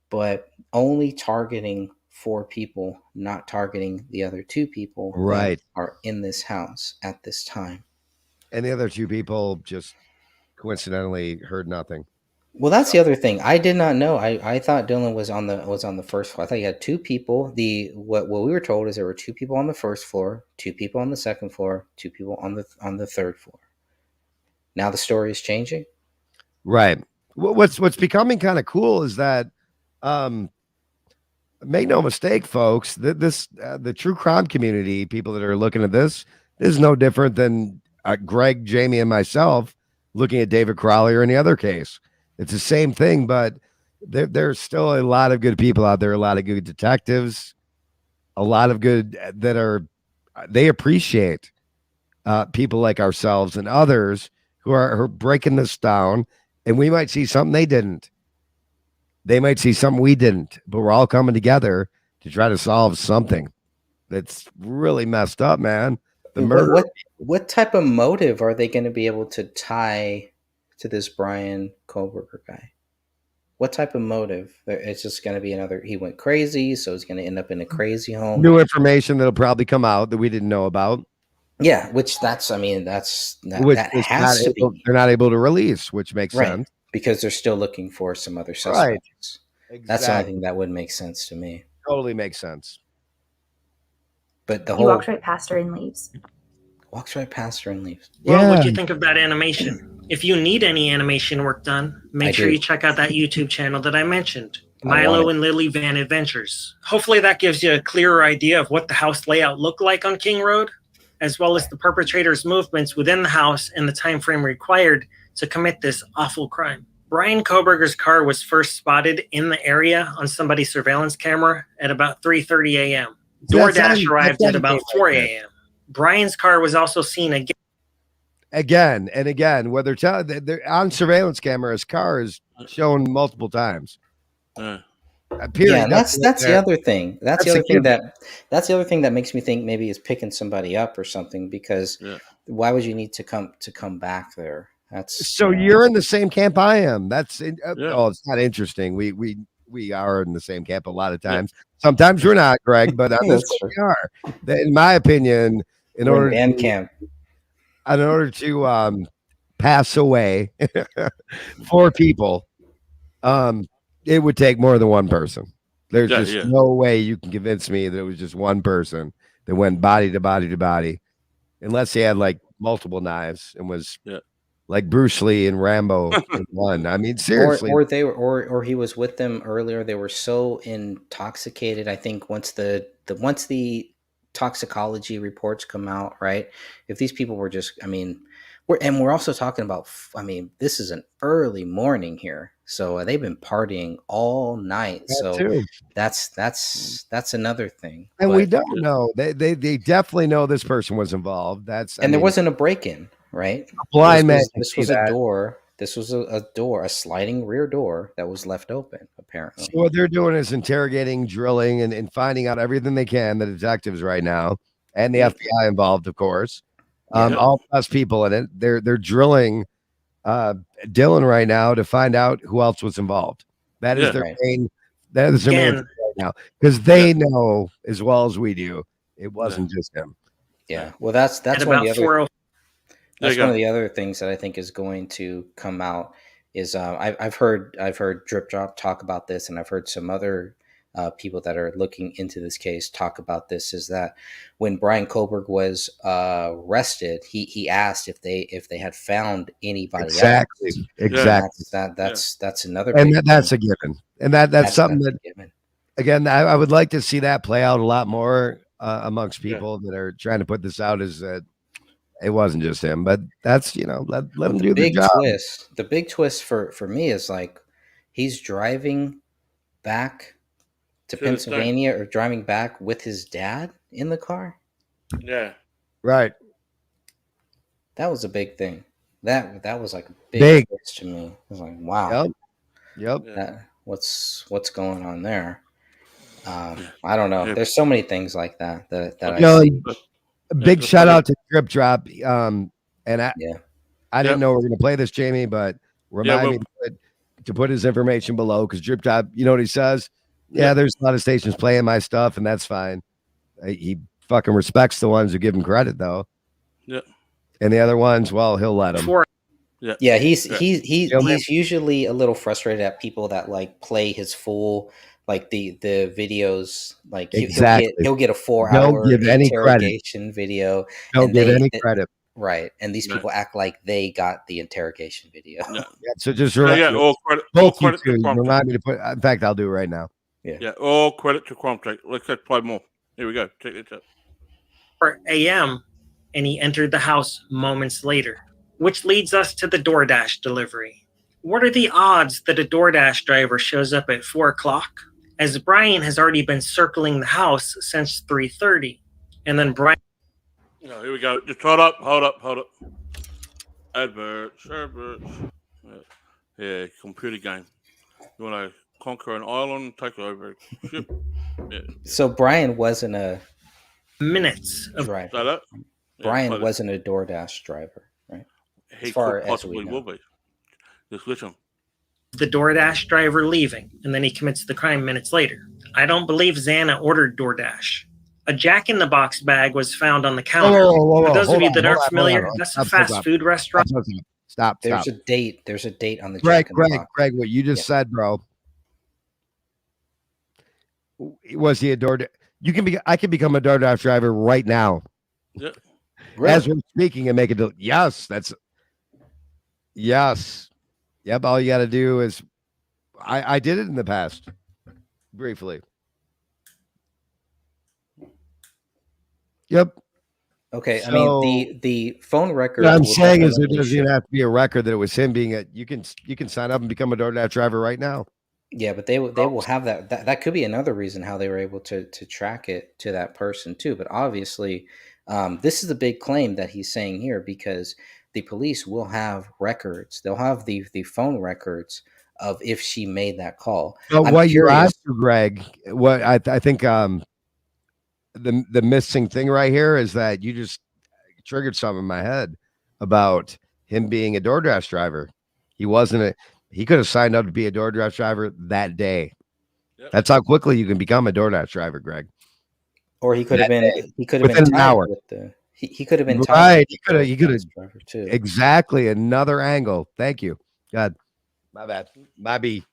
But only targeting 4 people, not targeting the other 2 people that Right. are in this house at this time. And the other 2 people just coincidentally heard nothing. Well, that's the other thing. I did not know. I thought Dylan was on the first floor. I thought you had 2 people. What we were told is there were 2 people on the first floor, 2 people on the second floor, 2 people on the third floor. Now the story is changing. Right. What's becoming kind of cool is that, make no mistake, folks, the true crime community, people that are looking at this is no different than Greg, Jamie, and myself looking at David Crowley or any other case. It's the same thing, but there's still a lot of good people out there, a lot of good detectives, a lot of good they appreciate people like ourselves and others who are breaking this down, and we might see something they didn't. They might see something we didn't, but we're all coming together to try to solve something that's really messed up, man. The murder. What type of motive are they going to be able to tie to this Brian Koberger guy? What type of motive? It's just going to be another, he went crazy, so he's going to end up in a crazy home. New information that'll probably come out that we didn't know about. Yeah, which that has to be. They're not able to release, which makes right, sense. because they're still looking for some other suspects. Right. Exactly. That's the only thing that would make sense to me. Totally makes sense. But He walks right past her and leaves. Walks right past her and leaves. Well, what do you think of that animation? If you need any animation work done, make sure you check out that YouTube channel that I mentioned, Milo and Lily Van Adventures. Hopefully that gives you a clearer idea of what the house layout looked like on King Road, as well as the perpetrator's movements within the house and the time frame required to commit this awful crime. Brian Koberger's car was first spotted in the area on somebody's surveillance camera at about 3:30 a.m. DoorDash arrived at about 4 a.m. Brian's car was also seen again and again, whether they're on surveillance cameras, car is shown multiple times. Yeah, that's the other thing. That's the other thing that makes me think maybe it's picking somebody up or something, because why would you need to come back there? You're in the same camp I am. Oh, it's not interesting. We are in the same camp a lot of times. Sometimes we're not, Greg, but on this we are. In my opinion, in order to pass away 4 people, it would take more than one person. There's no way you can convince me that it was just one person that went body to body to body, unless he had like multiple knives and was like Bruce Lee and Rambo in one. I mean, seriously. Or he was with them earlier. They were so intoxicated. I think once the toxicology reports come out, right? If these people were just, I mean, we're also talking about, I mean, this is an early morning here, so they've been partying all night. That's another thing. And we don't know. They definitely know this person was involved. There wasn't a break-in, right? A blind man. This was a door. This was a door, a sliding rear door that was left open, apparently. So what they're doing is interrogating, drilling, and finding out everything they can, the detectives right now, and the FBI involved, of course. All plus people in it. They're drilling Dylan right now to find out who else was involved. That is their main. That is their main right now, because they know as well as we do it wasn't just him. Yeah. Well, that's one of the other. That's one of the other things that I think is going to come out is I've heard Drip Drop talk about this, and I've heard some other people that are looking into this case talk about this, is that when Brian Koberg was arrested, he asked if they had found anybody else. Exactly. That's another, and that's a given, and that's something that again I would like to see that play out a lot more amongst people that are trying to put this out as it wasn't just him, but that's let But him the do the big job. twist, the big twist for me is like he's driving back to To the thing. Pennsylvania or driving back with his dad in the car. Yeah. Right. That was a big thing. That was like a Big. big twist to me. I was like, wow. Yep. Yeah. That what's going on there? I don't know. There's so many things like that I see. A big shout out to Drip Drop. And I didn't Yep. know we were gonna play this, Jamie, but remind me to put his information below because Drip Drop, you know what he says? Yeah, Yep. there's a lot of stations playing my stuff, and that's fine. He fucking respects the ones who give him credit, though. Yeah. And the other ones, well, he'll let them. Yeah, he's usually a little frustrated at people that like play his full like the videos. Like he'll get a 4-hour interrogation video. Don't give any credit. Right, and these people act like they got the interrogation video. Yeah. So just all credit to remind me to put. In fact, I'll do it right now. Yeah, all credit to Quantic. Let's play more. Here we go. Check this out. 4 a.m. and he entered the house moments later, which leads us to the DoorDash delivery. What are the odds that a DoorDash driver shows up at 4 o'clock? As Brian has already been circling the house since 3:30, and then Brian. Here we go. Just hold up. Adverts. Yeah, computer game. You want to conquer an island, take over a ship. Yeah. So Brian wasn't a minutes of driver. Brian wasn't a DoorDash driver, right? He could possibly will be. Just listen. The DoorDash driver leaving, and then he commits the crime minutes later. I don't believe Xana ordered DoorDash. A Jack in the Box bag was found on the counter. Whoa, For those of you that aren't familiar, that's a fast food restaurant. Stop. There's a date. There's a date on the Greg, Jack in the Box. Greg, what you just said, bro. Was he a DoorDash? I can become a DoorDash driver right now. Yeah. Really? As we're speaking and make it. Yes. Yep. All you got to do is, I did it in the past, briefly. Yep. Okay. So, I mean, the phone record. What I'm saying is, there doesn't even have to be a record that it was him being you can sign up and become a DoorDash driver right now. Yeah, but they will have that. That could be another reason how they were able to track it to that person too. But obviously, this is a big claim that he's saying here because the police will have records. They'll have the phone records of if she made that call. But what you asked, Greg, what I think the missing thing right here is that you just triggered something in my head about him being a DoorDash driver. He wasn't he could have signed up to be a DoorDash driver that day. Yep. That's how quickly you can become a DoorDash driver, Greg. Or he could have been within an hour. He could have been right. He could have too. Exactly. Another angle. Thank you. God. My bad. My B.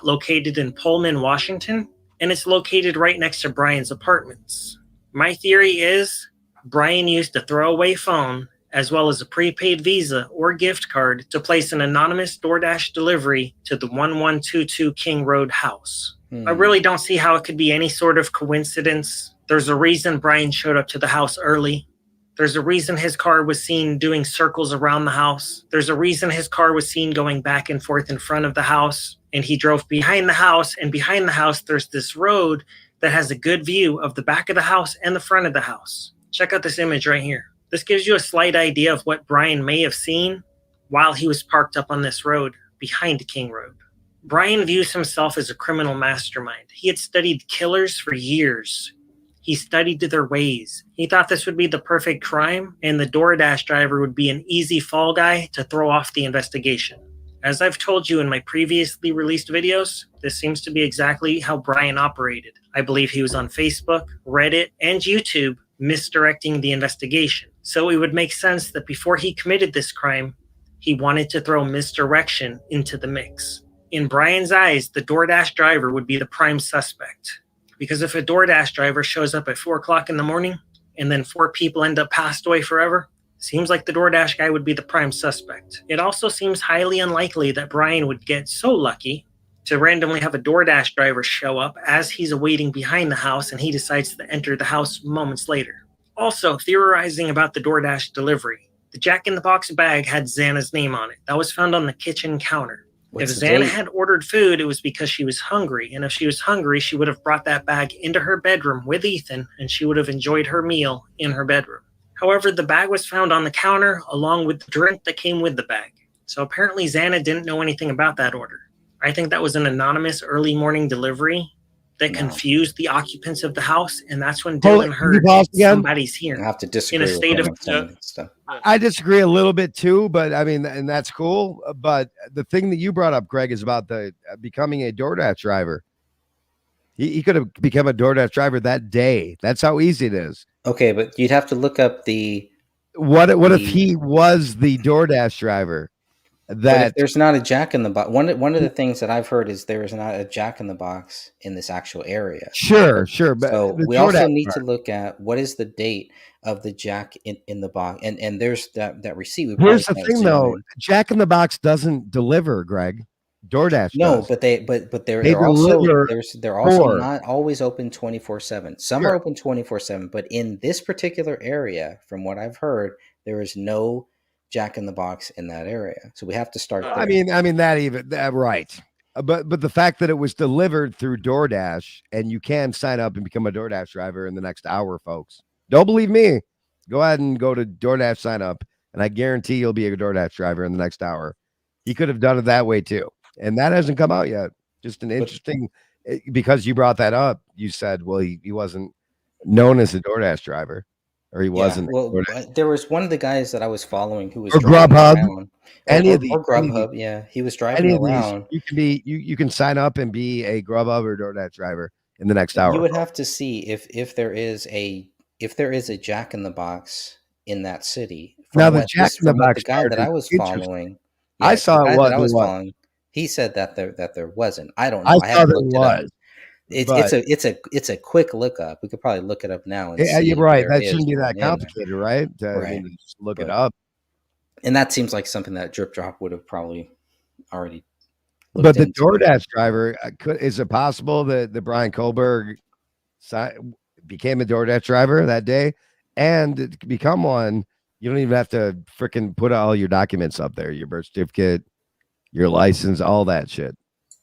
Located in Pullman, Washington, and it's located right next to Brian's apartments. My theory is Brian used a throwaway phone as well as a prepaid Visa or gift card to place an anonymous DoorDash delivery to the 1122 King Road house. I really don't see how it could be any sort of coincidence. There's a reason Brian showed up to the house early. There's a reason his car was seen doing circles around the house. There's a reason his car was seen going back and forth in front of the house. And he drove behind the house, and behind the house, there's this road that has a good view of the back of the house and the front of the house. Check out this image right here. This gives you a slight idea of what Brian may have seen while he was parked up on this road behind King Road. Brian views himself as a criminal mastermind. He had studied killers for years. He studied their ways. He thought this would be the perfect crime, and the DoorDash driver would be an easy fall guy to throw off the investigation. As I've told you in my previously released videos, this seems to be exactly how Brian operated. I believe he was on Facebook, Reddit, and YouTube misdirecting the investigation. So it would make sense that before he committed this crime, he wanted to throw misdirection into the mix. In Brian's eyes, the DoorDash driver would be the prime suspect. Because if a DoorDash driver shows up at 4 o'clock in the morning and then 4 people end up passed away forever, seems like the DoorDash guy would be the prime suspect. It also seems highly unlikely that Brian would get so lucky to randomly have a DoorDash driver show up as he's awaiting behind the house and he decides to enter the house moments later. Also, theorizing about the DoorDash delivery, the Jack in the Box bag had Xana's name on it. That was found on the kitchen counter. What's If the Xana date? had ordered food, it was because she was hungry. And if she was hungry, she would have brought that bag into her bedroom with Ethan, and she would have enjoyed her meal in her bedroom. However, the bag was found on the counter along with the drink that came with the bag. So apparently Xana didn't know anything about that order. I think that was an anonymous early morning delivery that No. confused the occupants of the house, and that's when Hold Dylan it. heard Pause again? somebody's I here. have to In a disagree with state him of on some of this stuff. I disagree a little bit too, but I mean, and that's cool. But the thing that you brought up, Greg, is about the becoming a DoorDash driver. He could have become a DoorDash driver that day. That's how easy it is. Okay, but you'd have to look up the. What if he was the DoorDash driver? But if That there's not a Jack in the Box, one of the things that I've heard is there is not a Jack in the Box in this actual area. sure, but So the we also DoorDash need part. to look at what is the date of the Jack in the Box, and there's that receipt. We Here's probably the can't thing, zoom though. in. Jack in the Box doesn't deliver, Greg. DoorDash No, does. but They they're also deliver they're also for. not always open 24/7. Some Sure. are open 24/7, but in this particular area, from what I've heard, there is no Jack in the Box in that area. So we have to start there. I mean that right. But the fact that it was delivered through DoorDash and you can sign up and become a DoorDash driver in the next hour, folks. Don't believe me? Go ahead and go to DoorDash sign up, and I guarantee you'll be a DoorDash driver in the next hour. He could have done it that way too, and that hasn't come out yet. Just an interesting because you brought that up. You said, well, he wasn't known as a DoorDash driver, or he wasn't. Well, there was one of the guys that I was following who was Or driving Grubhub. around. Any Or of these, Grubhub, yeah. He was driving any of these, around. you can be you can sign up and be a Grubhub or DoorDash driver in the next hour. You would have to see if there is a Jack in the Box in that city. Now the Jack in the From what Box the guy part that I is was interesting. following, I saw the it guy that I was was following, he said that there wasn't. I don't know. I I saw haven't there looked it up. was. It's a quick look up. We could probably look it up now and Yeah, see. you're if right. there That is shouldn't be one that in there. complicated, right? I Right. mean, just look it But- up. And that seems like something that Drip Drop would have probably already. But the into. DoorDash driver, is it possible that the Brian Kohlberg became a DoorDash driver that day? And to become one, you don't even have to freaking put all your documents up there, your birth certificate, your license, all that shit.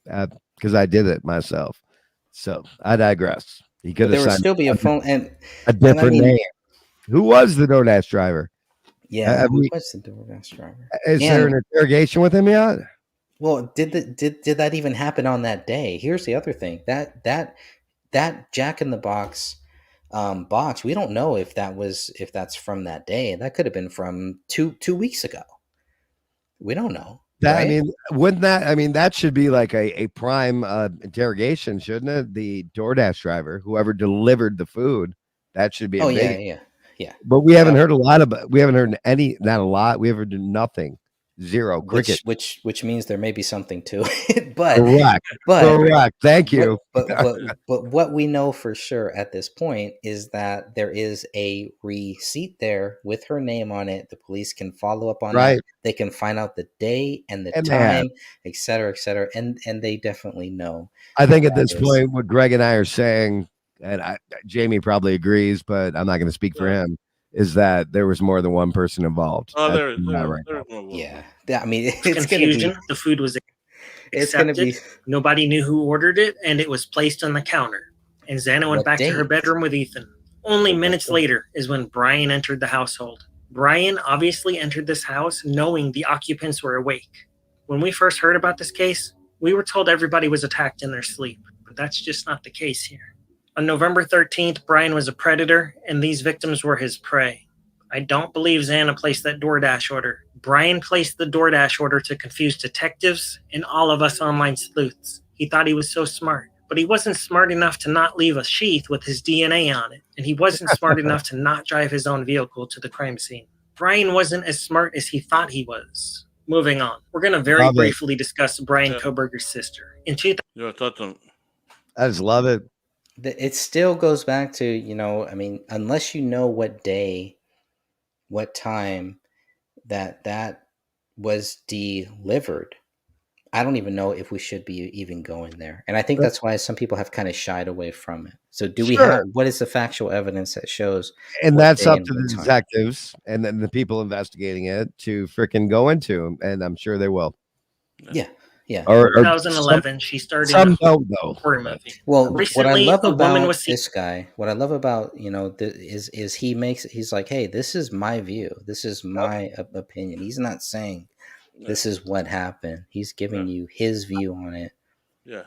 Because I did it myself. So I digress. He could But there have would signed still be a phone and a different mean- name. Who was the DoorDash driver? yeah. Who was the DoorDash driver? Is there an interrogation with him yet? Well, did that even happen on that day? Here's the other thing that Jack in the Box box. We don't know if that's from that day. That could have been from two weeks ago. We don't know. That, right? I mean, wouldn't that? I mean, that should be like a prime interrogation, shouldn't it? The DoorDash driver, whoever delivered the food, that should be. Oh a big, yeah. But we haven't heard a lot about. We haven't heard any. Not a lot. We haven't heard nothing. Zero. Cricket. Which means there may be something to it. But correct. Thank you. But what we know for sure at this point is that there is a receipt there with her name on it. The police can follow up on that. They can find out the day and the time, et cetera, and they definitely know. I think at this point, what Greg and I are saying, and Jamie probably agrees, but I'm not going to speak for him, is that there was more than one person involved. Oh, there is. Yeah. I mean, it's confusion. Gonna be, the food was it's going to be. Nobody knew who ordered it, and it was placed on the counter. And Xana went back to her bedroom with Ethan. Only minutes later is when Brian entered the household. Brian obviously entered this house knowing the occupants were awake. When we first heard about this case, we were told everybody was attacked in their sleep, but that's just not the case here. On November 13th, Brian was a predator, and these victims were his prey. I don't believe Xana placed that DoorDash order. Brian placed the DoorDash order to confuse detectives and all of us online sleuths. He thought he was so smart, but he wasn't smart enough to not leave a sheath with his DNA on it, and he wasn't smart enough to not drive his own vehicle to the crime scene. Brian wasn't as smart as he thought he was. Moving on. We're going to very briefly discuss Brian Kohlberger's sister. In 2000, I just love it. It still goes back to, I mean, unless you know what day, what time that was delivered, I don't even know if we should be even going there. And I think that's why some people have kind of shied away from it. So do we have, what is the factual evidence that shows And what that's day up and to the what time? detectives and then the people investigating it to freaking go into, and I'm sure they will. Yeah. Yeah. Or 2011, she starred in some a don't though. horror movie. Well, what I Recently, love a woman about was seen. this guy, what I love about, is he's like, hey, this is my view. This is my opinion. He's not saying this is what happened. He's giving you his view on it. Yeah.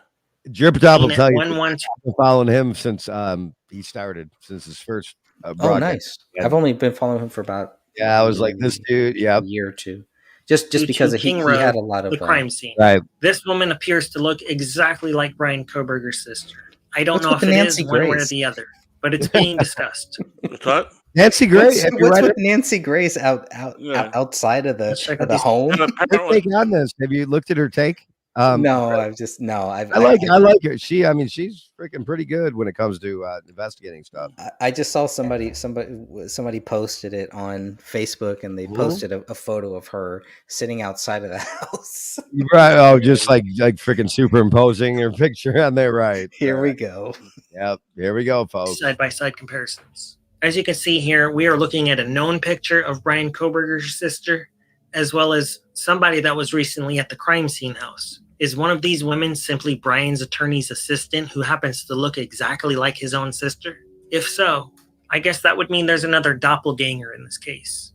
Drip Top will Seen at tell you. 112. I've been following him since he started, since his first Oh, broadcast. nice. I've only been following him for about I was like, this dude, a year or two. Just because to he King had Road, a lot of the crime scene. Right. This woman appears to look exactly like Brian Koberger's sister. I don't What's know with if the it Nancy is one way or Grace? the other, but it's being discussed. What's that? Nancy Gray. What's with Nancy Grace outside of Let's check the out these- home? And Her apparently, take on this. Have you looked at her take? No, I like her. She's freaking pretty good when it comes to investigating stuff. I just saw somebody posted it on Facebook, and they posted a photo of her sitting outside of the house. Right. Oh, just like freaking superimposing her picture on there. Right. Here we go. Yep. Here we go, folks. Side-by-side comparisons. As you can see here, we are looking at a known picture of Brian Koberger's sister, as well as somebody that was recently at the crime scene house. Is one of these women simply Brian's attorney's assistant who happens to look exactly like his own sister? If so, I guess that would mean there's another doppelganger in this case.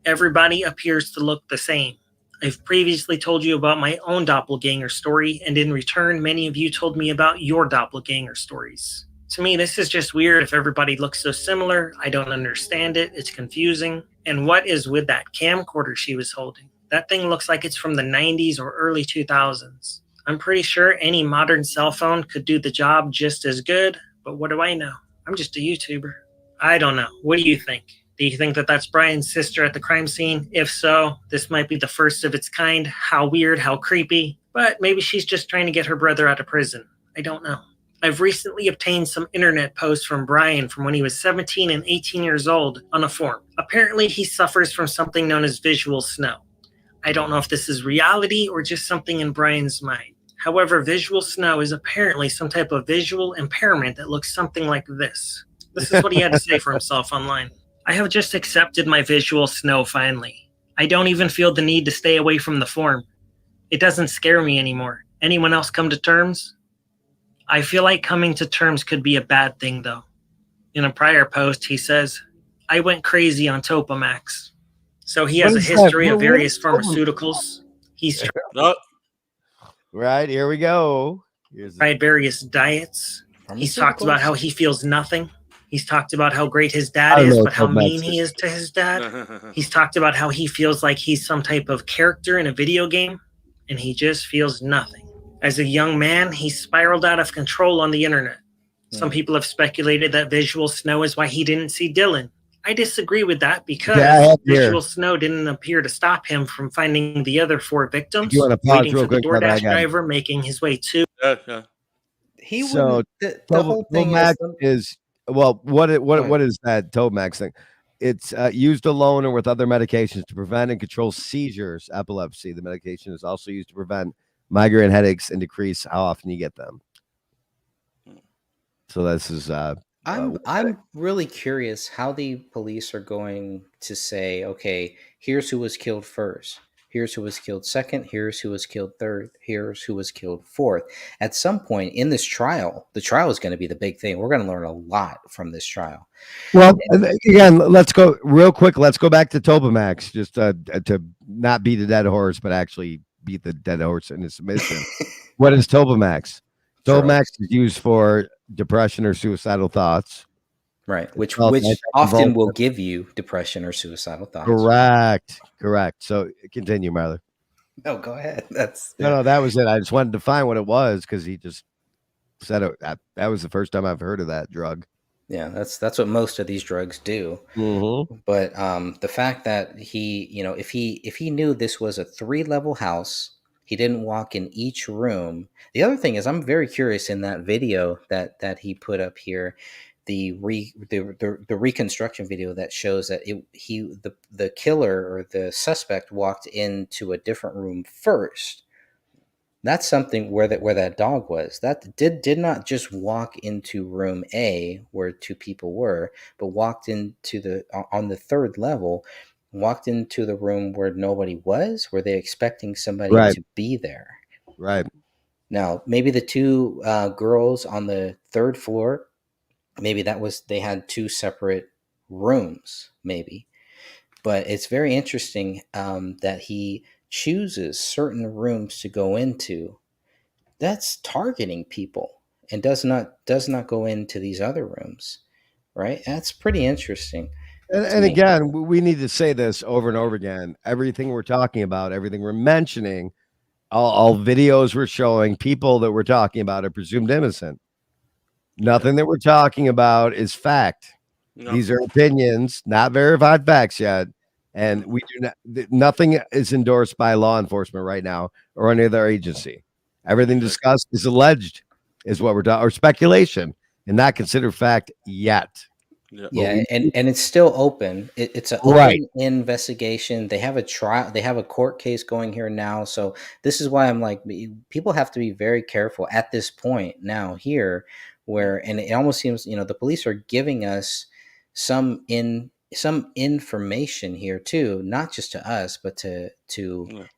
Everybody appears to look the same. I've previously told you about my own doppelganger story, and in return, many of you told me about your doppelganger stories. To me, this is just weird if everybody looks so similar. I don't understand it. It's confusing. And what is with that camcorder she was holding? That thing looks like it's from the 90s or early 2000s. I'm pretty sure any modern cell phone could do the job just as good, but what do I know? I'm just a YouTuber. I don't know. What do you think? Do you think that that's Brian's sister at the crime scene? If so, this might be the first of its kind. How weird, how creepy. But maybe she's just trying to get her brother out of prison. I don't know. I've recently obtained some internet posts from Brian from when he was 17 and 18 years old on a forum. Apparently, he suffers from something known as visual snow. I don't know if this is reality or just something in Brian's mind. However, visual snow is apparently some type of visual impairment that looks something like this. This is what he had to say for himself online. I have just accepted my visual snow finally. I don't even feel the need to stay away from the forum. It doesn't scare me anymore. Anyone else come to terms? I feel like coming to terms could be a bad thing, though. In a prior post, he says, I went crazy on Topamax. So he has a history of various pharmaceuticals. He's Right, here we go. tried various diets. He's talked about how he feels nothing. He's talked about how great his dad is, but how mean he is to his dad. He's talked about how he feels like he's some type of character in a video game, and he just feels nothing. As a young man, he spiraled out of control on the internet. Some people have speculated that visual snow is why he didn't see Dylan. I disagree with that because visual snow didn't appear to stop him from finding the other 4 victims, waiting for the DoorDash driver making his way to. He so the whole thing is what is that Tomax thing? It's used alone or with other medications to prevent and control seizures, epilepsy. The medication is also used to prevent migraine headaches and decrease how often you get them. So this is I'm really curious how the police are going to say, okay, here's who was killed first. Here's who was killed second. Here's who was killed third. Here's who was killed fourth. At some point in this trial, the trial is going to be the big thing. We're going to learn a lot from this trial. Well, again, let's go real quick. Let's go back to Topamax just to not beat a dead horse, but actually beat the dead horse in his submission. What is Topamax? Topamax is used for depression or suicidal thoughts. Right, which often will give you depression or suicidal thoughts. Correct. So continue, Marler. No, go ahead. No, that was it. I just wanted to find what it was because he just said it. That was the first time I've heard of that drug. Yeah, that's what most of these drugs do. Mm-hmm. But the fact that he, if he knew this was a 3-level house, he didn't walk in each room. The other thing is, I'm very curious in that video that he put up here, the reconstruction video that shows that the killer or the suspect walked into a different room first. That's something where that dog was. That did not just walk into room A where two people were, but walked into on the third level, walked into the room where nobody was. Were they expecting somebody Right. to be there? Right. Now, maybe the two girls on the third floor, maybe they had two separate rooms, maybe. But it's very interesting that he chooses certain rooms to go into. That's targeting people, and does not go into these other rooms, right? That's pretty interesting to And me. again, we need to say this over and over again. Everything we're talking about, everything we're mentioning, all videos we're showing, people that we're talking about are presumed innocent. Nothing that we're talking about is fact. No. These are opinions, not verified facts yet. And we do not, nothing is endorsed by law enforcement right now or any other agency. Everything discussed is alleged, is what we're talking, or speculation, and not considered fact yet. Yeah, and it's still open. It's an open investigation. They have a trial. They have a court case going here now. So this is why I'm like, people have to be very careful at this point now here, where and it almost seems the police are giving us some information here too, not just to us, but to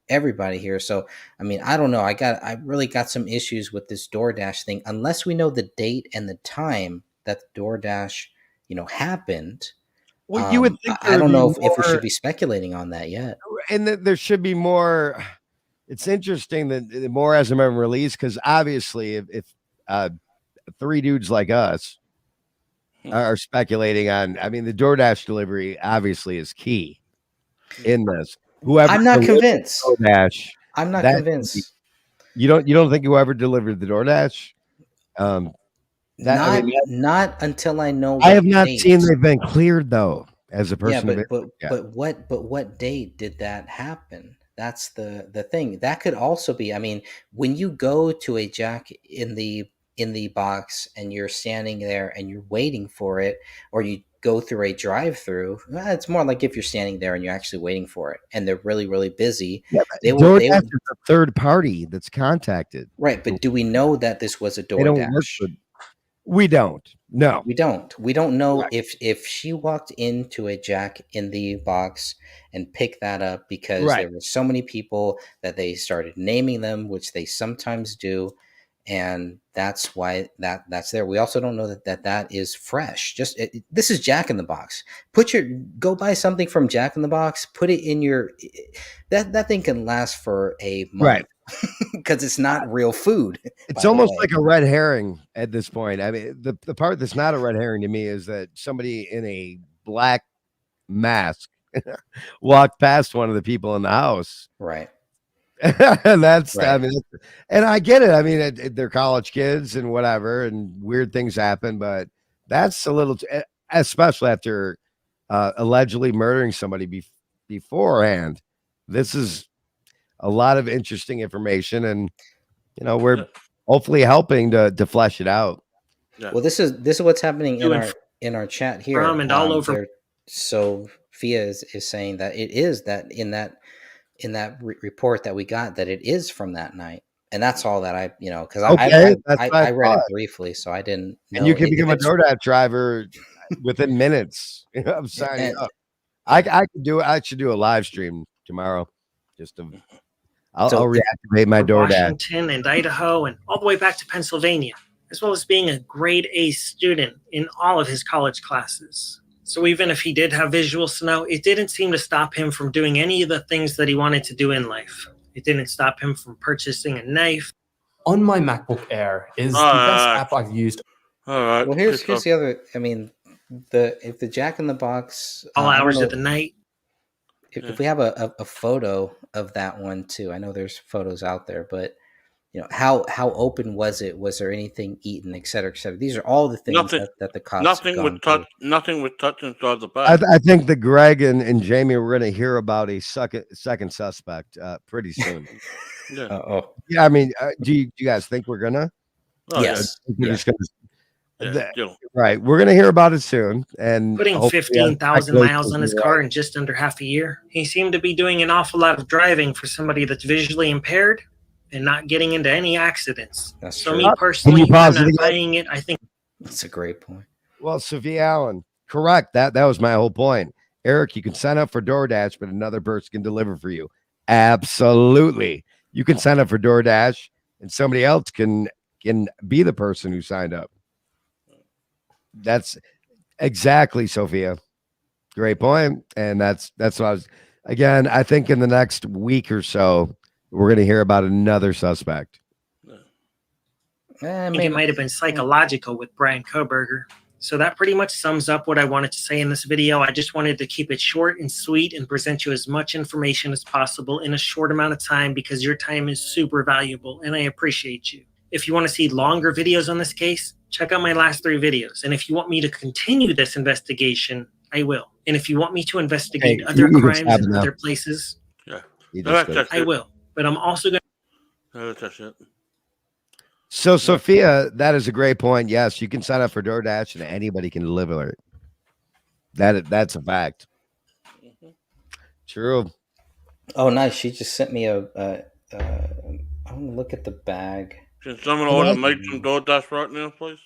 everybody here. So I mean, I don't know. I really got some issues with this DoorDash thing unless we know the date and the time that the DoorDash happened. Well, you would think I don't know if we should be speculating on that yet. And there should be more. It's interesting that more hasn't been released because obviously, if three dudes like us are speculating on, I mean, the DoorDash delivery obviously is key in this. Whoever I'm not convinced. DoorDash, I'm not convinced. You don't think whoever delivered the DoorDash? Not until I know. I have not seen they've been cleared though. As a person, but what date did that happen? That's the thing. That could also be. I mean, when you go to a Jack in the box and you're standing there and you're waiting for it, or you go through a drive-through, it's more like if you're standing there and you're actually waiting for it, and they're really really busy. Yeah, DoorDash is a third party that's contacted, right? But do we know that this was a DoorDash? We don't. No, we don't. We don't know if she walked into a Jack in the Box and picked that up because there were so many people that they started naming them, which they sometimes do, and that's why that's there. We also don't know that is fresh. This is Jack in the Box. Go buy something from Jack in the Box. Put it in your that thing can last for a month. Right. Because it's not real food. It's almost like a red herring at this point. I mean, the part that's not a red herring to me is that somebody in a black mask walked past one of the people in the house. Right. And that's, I mean, and I get it. I mean, they're college kids and whatever, and weird things happen, but that's a little, especially after allegedly murdering somebody beforehand. This is a lot of interesting information, and we're hopefully helping to flesh it out. Well, this is what's happening in our chat here. And all over. Sophia is saying that it is that in that report that we got that it is from that night, and that's all that I because I read it briefly, so I didn't know. And you can become a DoorDash driver within minutes of signing up. I could do it. I should do a live stream tomorrow. Just to, I'll reactivate my DoorDash. Washington and Idaho and all the way back to Pennsylvania, as well as being a grade A student in all of his college classes. So even if he did have visuals to know, it didn't seem to stop him from doing any of the things that he wanted to do in life. It didn't stop him from purchasing a knife. On my MacBook Air is the best app I've used. All right. Well, here's the other. I mean, if the Jack in the Box all hours of the night. If we have a photo of that one too, I know there's photos out there, but how open was it? Was there anything eaten, et cetera, et cetera? These are all the things that the cops nothing would touch inside the bag. I think that Greg and Jamie were going to hear about a second suspect pretty soon. Yeah. Yeah. I mean, do you guys think we're gonna? Oh, yes. Right. We're going to hear about it soon. And putting 15,000 miles on his car in just under half a year. He seemed to be doing an awful lot of driving for somebody that's visually impaired. and not getting into any accidents. That's so true. me personally, I'm pause it not again? buying it. I think That's a great point. Well, Sophia Allen, correct. That was my whole point. Eric, you can sign up for DoorDash, but another person can deliver for you. Absolutely. You can sign up for DoorDash and somebody else can be the person who signed up. That's exactly, Sophia. Great point. And that's what I was, again, I think in the next week or so, we're going to hear about another suspect. I think it might have been psychological with Brian Koberger. So that pretty much sums up what I wanted to say in this video. I just wanted to keep it short and sweet and present you as much information as possible in a short amount of time because your time is super valuable and I appreciate you. If you want to see longer videos on this case, check out my last 3 videos. And if you want me to continue this investigation, I will. And if you want me to investigate other crimes in other places, I will. But I'm also going to... So, Sophia, that is a great point. Yes, you can sign up for DoorDash and anybody can deliver it. That's a fact. True. Oh, nice. She just sent me I'm gonna look at the bag. Can someone order make some DoorDash right now, please?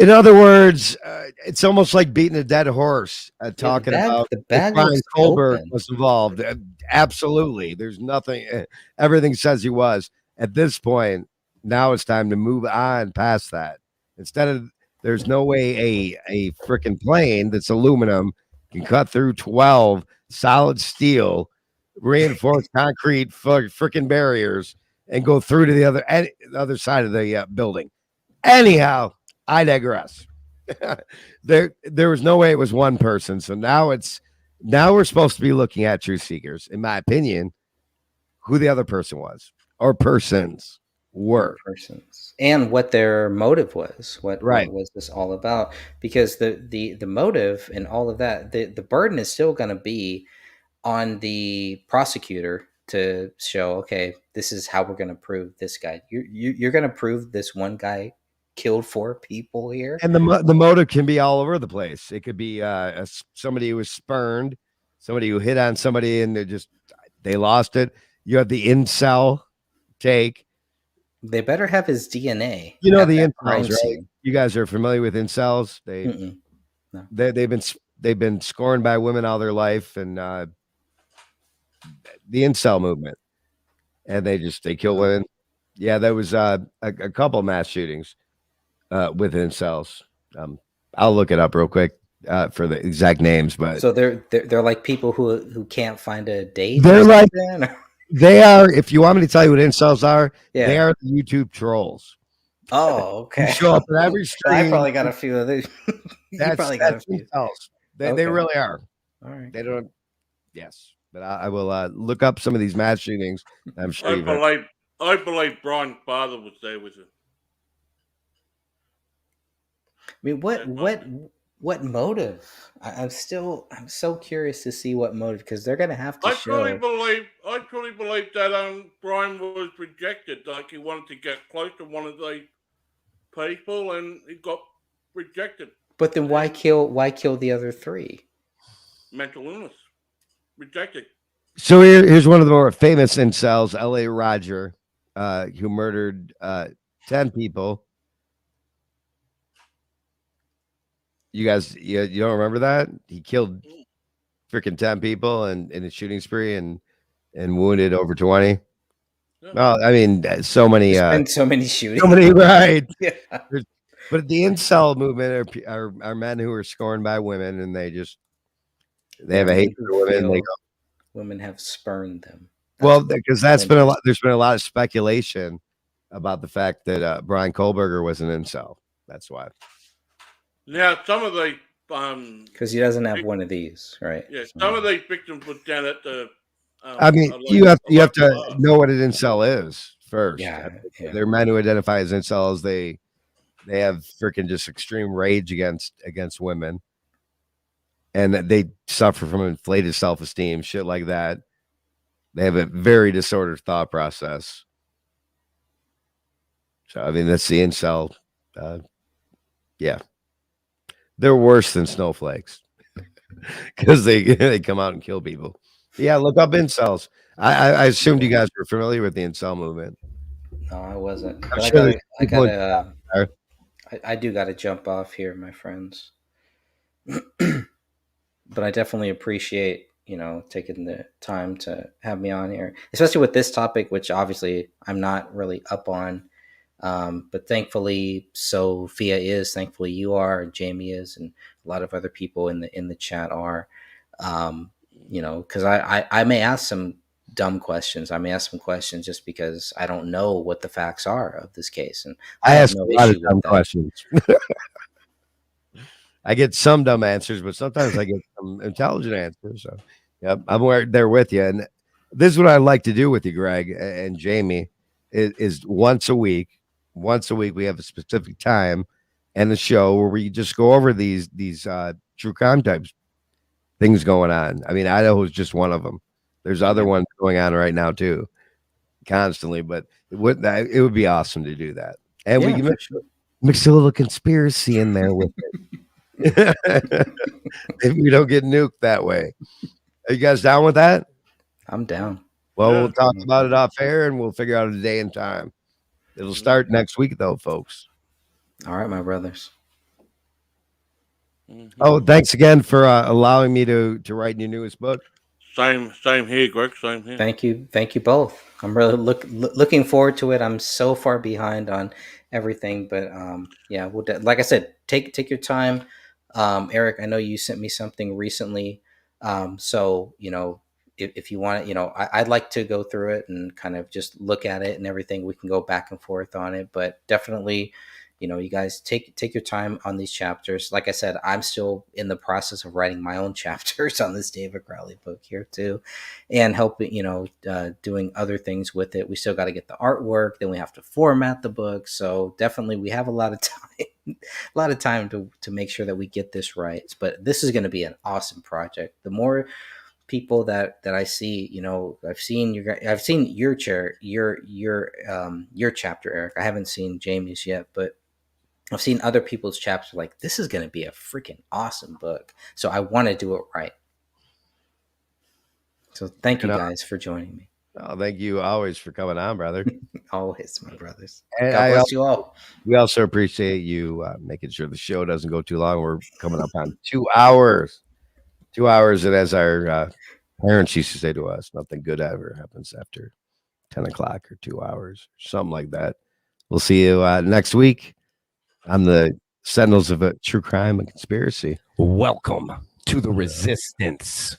In other words, it's almost like beating a dead horse, talking about the bag Brian Kohlberg was involved. Absolutely. There's nothing. Everything says he was. At this point, now it's time to move on past that. Instead of, there's no way a freaking plane that's aluminum can cut through 12 solid steel, reinforced concrete freaking barriers and go through to the other side of the building. Anyhow, I digress. There was no way it was one person. So now we're supposed to be looking at truth seekers, in my opinion, who the other person was or persons were. Persons and what their motive was. What was this all about? Because the motive and all of that, the burden is still going to be on the prosecutor to show, okay, this is how we're going to prove this guy. You're going to prove this one guy killed 4 people here, and the motive can be all over the place. It could be somebody who was spurned, somebody who hit on somebody and they lost it. You have the incel take. They better have his DNA. You know the incels, right? You guys are familiar with incels. They've been scorned by women all their life, and the incel movement, and they kill women. Yeah, there was a couple mass shootings with incels. I'll look it up real quick for the exact names, but so they're like people who can't find a date. They're like they are. If you want me to tell you what incels are, they are the YouTube trolls. Oh, okay. You show up at every stream. I probably got a few of these. That's incels. They really are. All right. They don't. Yes, but I will look up some of these mass shootings. I'm sure. I believe Brian's father was there with him. I mean, what motive? I'm so curious to see what motive, because they're gonna have to show. I truly believe that Brian was rejected. Like, he wanted to get close to one of the people, and he got rejected. But then why kill the other 3? Mental illness. Rejected. So here's one of the more famous incels, L.A. Roger, who murdered 10 people. You guys, you don't remember that? He killed freaking 10 people in a shooting spree and wounded over 20. Yeah. Well, I mean, so many so many shootings. So many, right. Yeah. But the incel movement are men who are scorned by women, and they have a hate for women. Women have spurned them. Because there's been a lot of speculation about the fact that Brian Kohlberger was an incel. That's why. Now, some of the because he doesn't have one of these, right? Yeah, some of these victims were down at the. I mean, you have to know what an incel is first. Yeah. They're men who identify as incels. They have freaking just extreme rage against women, and they suffer from inflated self-esteem, shit like that. They have a very disordered thought process. So, I mean, that's the incel. Yeah. They're worse than snowflakes because they come out and kill people. Yeah, look up incels. I assumed you guys were familiar with the incel movement. No, I wasn't. I'm But sure there's I people in gotta, there. I do gotta jump off here, my friends. But I definitely appreciate, taking the time to have me on here, especially with this topic, which obviously I'm not really up on. But thankfully, Sophia is. Thankfully, you are, and Jamie is, and a lot of other people in the chat are. Because I may ask some dumb questions. I may ask some questions just because I don't know what the facts are of this case, and I I have ask no a lot of issue dumb with that. questions. I get some dumb answers, but sometimes I get some intelligent answers. So, yep, I'm there with you. And this is what I like to do with you, Greg and Jamie, is once a week. Once a week, we have a specific time and a show where we just go over these true crime types things going on. I mean, Idaho is just one of them. There's other ones going on right now too, constantly. But it would be awesome to do that, and we Yeah, can for sure. mix a little conspiracy in there with it. If we don't get nuked that way. Are you guys down with that? I'm down. Well, Yeah. we'll talk about it off air and we'll figure out a day and time. It'll start next week though, folks. All right, my brothers. Oh, thanks again for allowing me to write your newest book. Same here, Greg. Same here. Thank you both. I'm really looking forward to it. I'm so far behind on everything, but yeah, like I said, take your time. Eric, I know you sent me something recently, so if you want it, I'd like to go through it and kind of just look at it and everything. We can go back and forth on it, but definitely, you guys take your time on these chapters. Like I said, I'm still in the process of writing my own chapters on this David Crowley book here too, and helping, doing other things with it. We still got to get the artwork, then we have to format the book. So definitely we have a lot of time, to make sure that we get this right. But this is going to be an awesome project. The more people that I see, I've seen your chapter, Eric. I haven't seen Jamie's yet, but I've seen other people's chapters. Like, this is going to be a freaking awesome book. So I want to do it right. So thank you guys for joining me. Oh, thank you always for coming on, brother. Always, my brothers. And God bless you all. We also appreciate you making sure the show doesn't go too long. We're coming up on 2 hours. 2 hours, and as our parents used to say to us, nothing good ever happens after 10 o'clock or 2 hours, something like that. We'll see you next week. I'm the Sentinels of True Crime and Conspiracy. Welcome to the Resistance.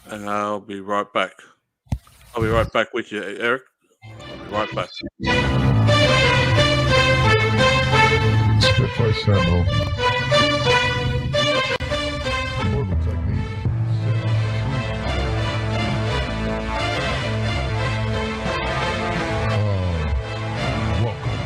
And I'll be right back. I'll be right back with you, Eric. I'll be right back. Spit by Sentinel. Immortal technique. Welcome.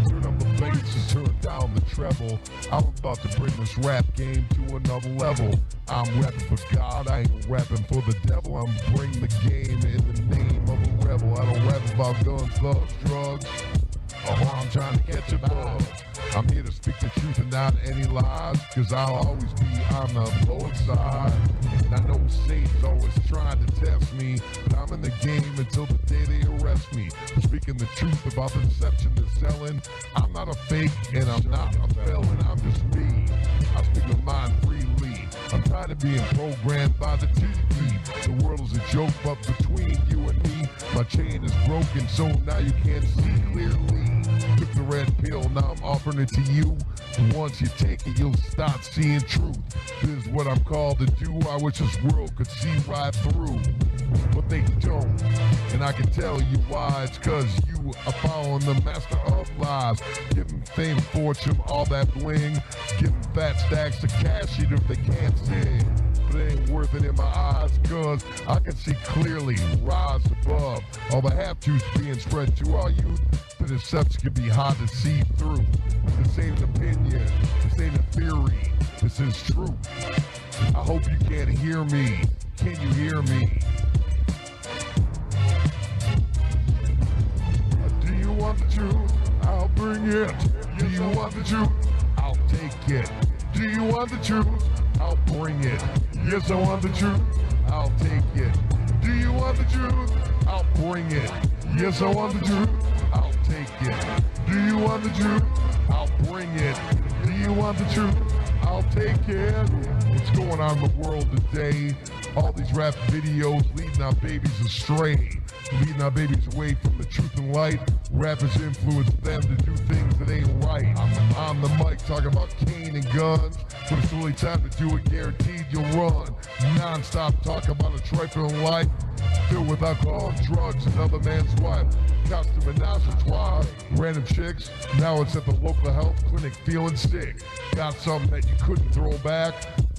Turn up the bass and turn down the treble. I'm about to bring this rap game to another level. I'm rapping for God, I ain't rapping for the devil. I'm bringing the game in the name of a rebel. I don't rap about guns, thugs, drugs. I'm trying to catch a bug. I'm here to speak the truth and not any lies, cause I'll always be on the lower side. And I know Satan's always trying to test me, but I'm in the game until the day they arrest me. Speaking the truth about the deception they're selling. I'm not a fake and I'm not a felon, I'm just me. I speak my mind freely. I'm tired of being programmed by the TV. The world is a joke, but between you and me, my chain is broken, so now you can't see clearly. Took the red pill, now I'm offering it to you. And once you take it, you'll start seeing truth. This is what I'm called to do. I wish this world could see right through, but they don't. And I can tell you why. It's cause you are following the master of lies. Giving fame, fortune, all that bling. Giving fat stacks to cash it if they can't sing. But it ain't worth it in my eyes, cause I can see clearly, rise above all the half-truths being spread to our youth. The deception can be hard to see through. This ain't an opinion, this ain't a theory, this is truth. I hope you can hear me. Can you hear me? Do you want the truth? I'll bring it. Do you want the truth? I'll take it. Do you want the truth? I'll bring it. Yes, I want the truth. I'll take it. Do you want the truth? I'll bring it. Yes, I want the truth. I'll take it. Do you want the truth? I'll bring it. Do you want the truth? I'll take it. What's going on in the world today? All these rap videos leading our babies astray, leading our babies away from the truth and light. Rappers influence them to do things that ain't right. I'm on the mic talking about cane and guns, but it's really time to do it, guaranteed you'll run. Non-stop talk about a trifling life, filled with alcohol and drugs, another man's wife. Costume menage a trois, random chicks. Now it's at the local health clinic feeling sick. Got something that you couldn't throw back?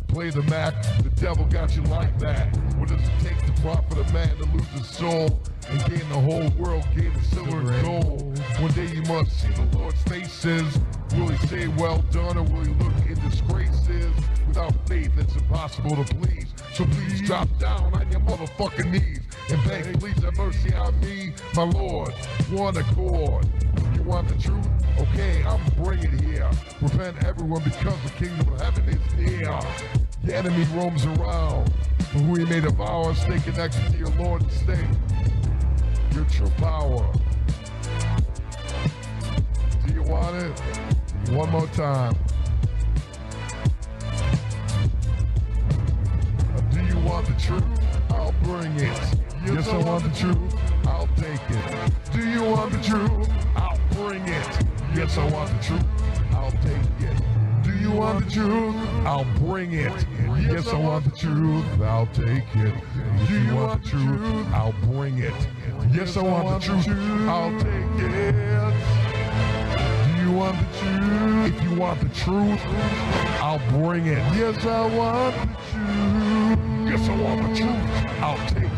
Play the Mac, the devil got you like that. What does it take to profit a man to lose his soul and gain the whole world, gain the silver and gold? One day you must see the Lord's faces. Will he say well done, or will he look in disgraces? Without faith it's impossible to please. So please drop down on your motherfucking knees and beg, please have mercy on me, my Lord. One accord. You want the truth? Okay, I'm bringing it here. Repent everyone because the kingdom of heaven is near. The enemy roams around, but who he made a vow, stay connected to your Lord and stay your true power. Do you want it? One more time. Do you want the truth? I'll bring it. Yes, I want the truth. I'll take it. Do you want the truth? I'll bring it. Yes, I want the truth. I'll take it. Do you want the truth? I'll bring it. Yes, I want the truth. I'll take it. Do you want the truth? I'll bring it. Yes, I want the truth. I'll take it. Do you want the truth? If you want the truth, I'll bring it. Yes, I want the truth. Yes, I want the truth. I'll take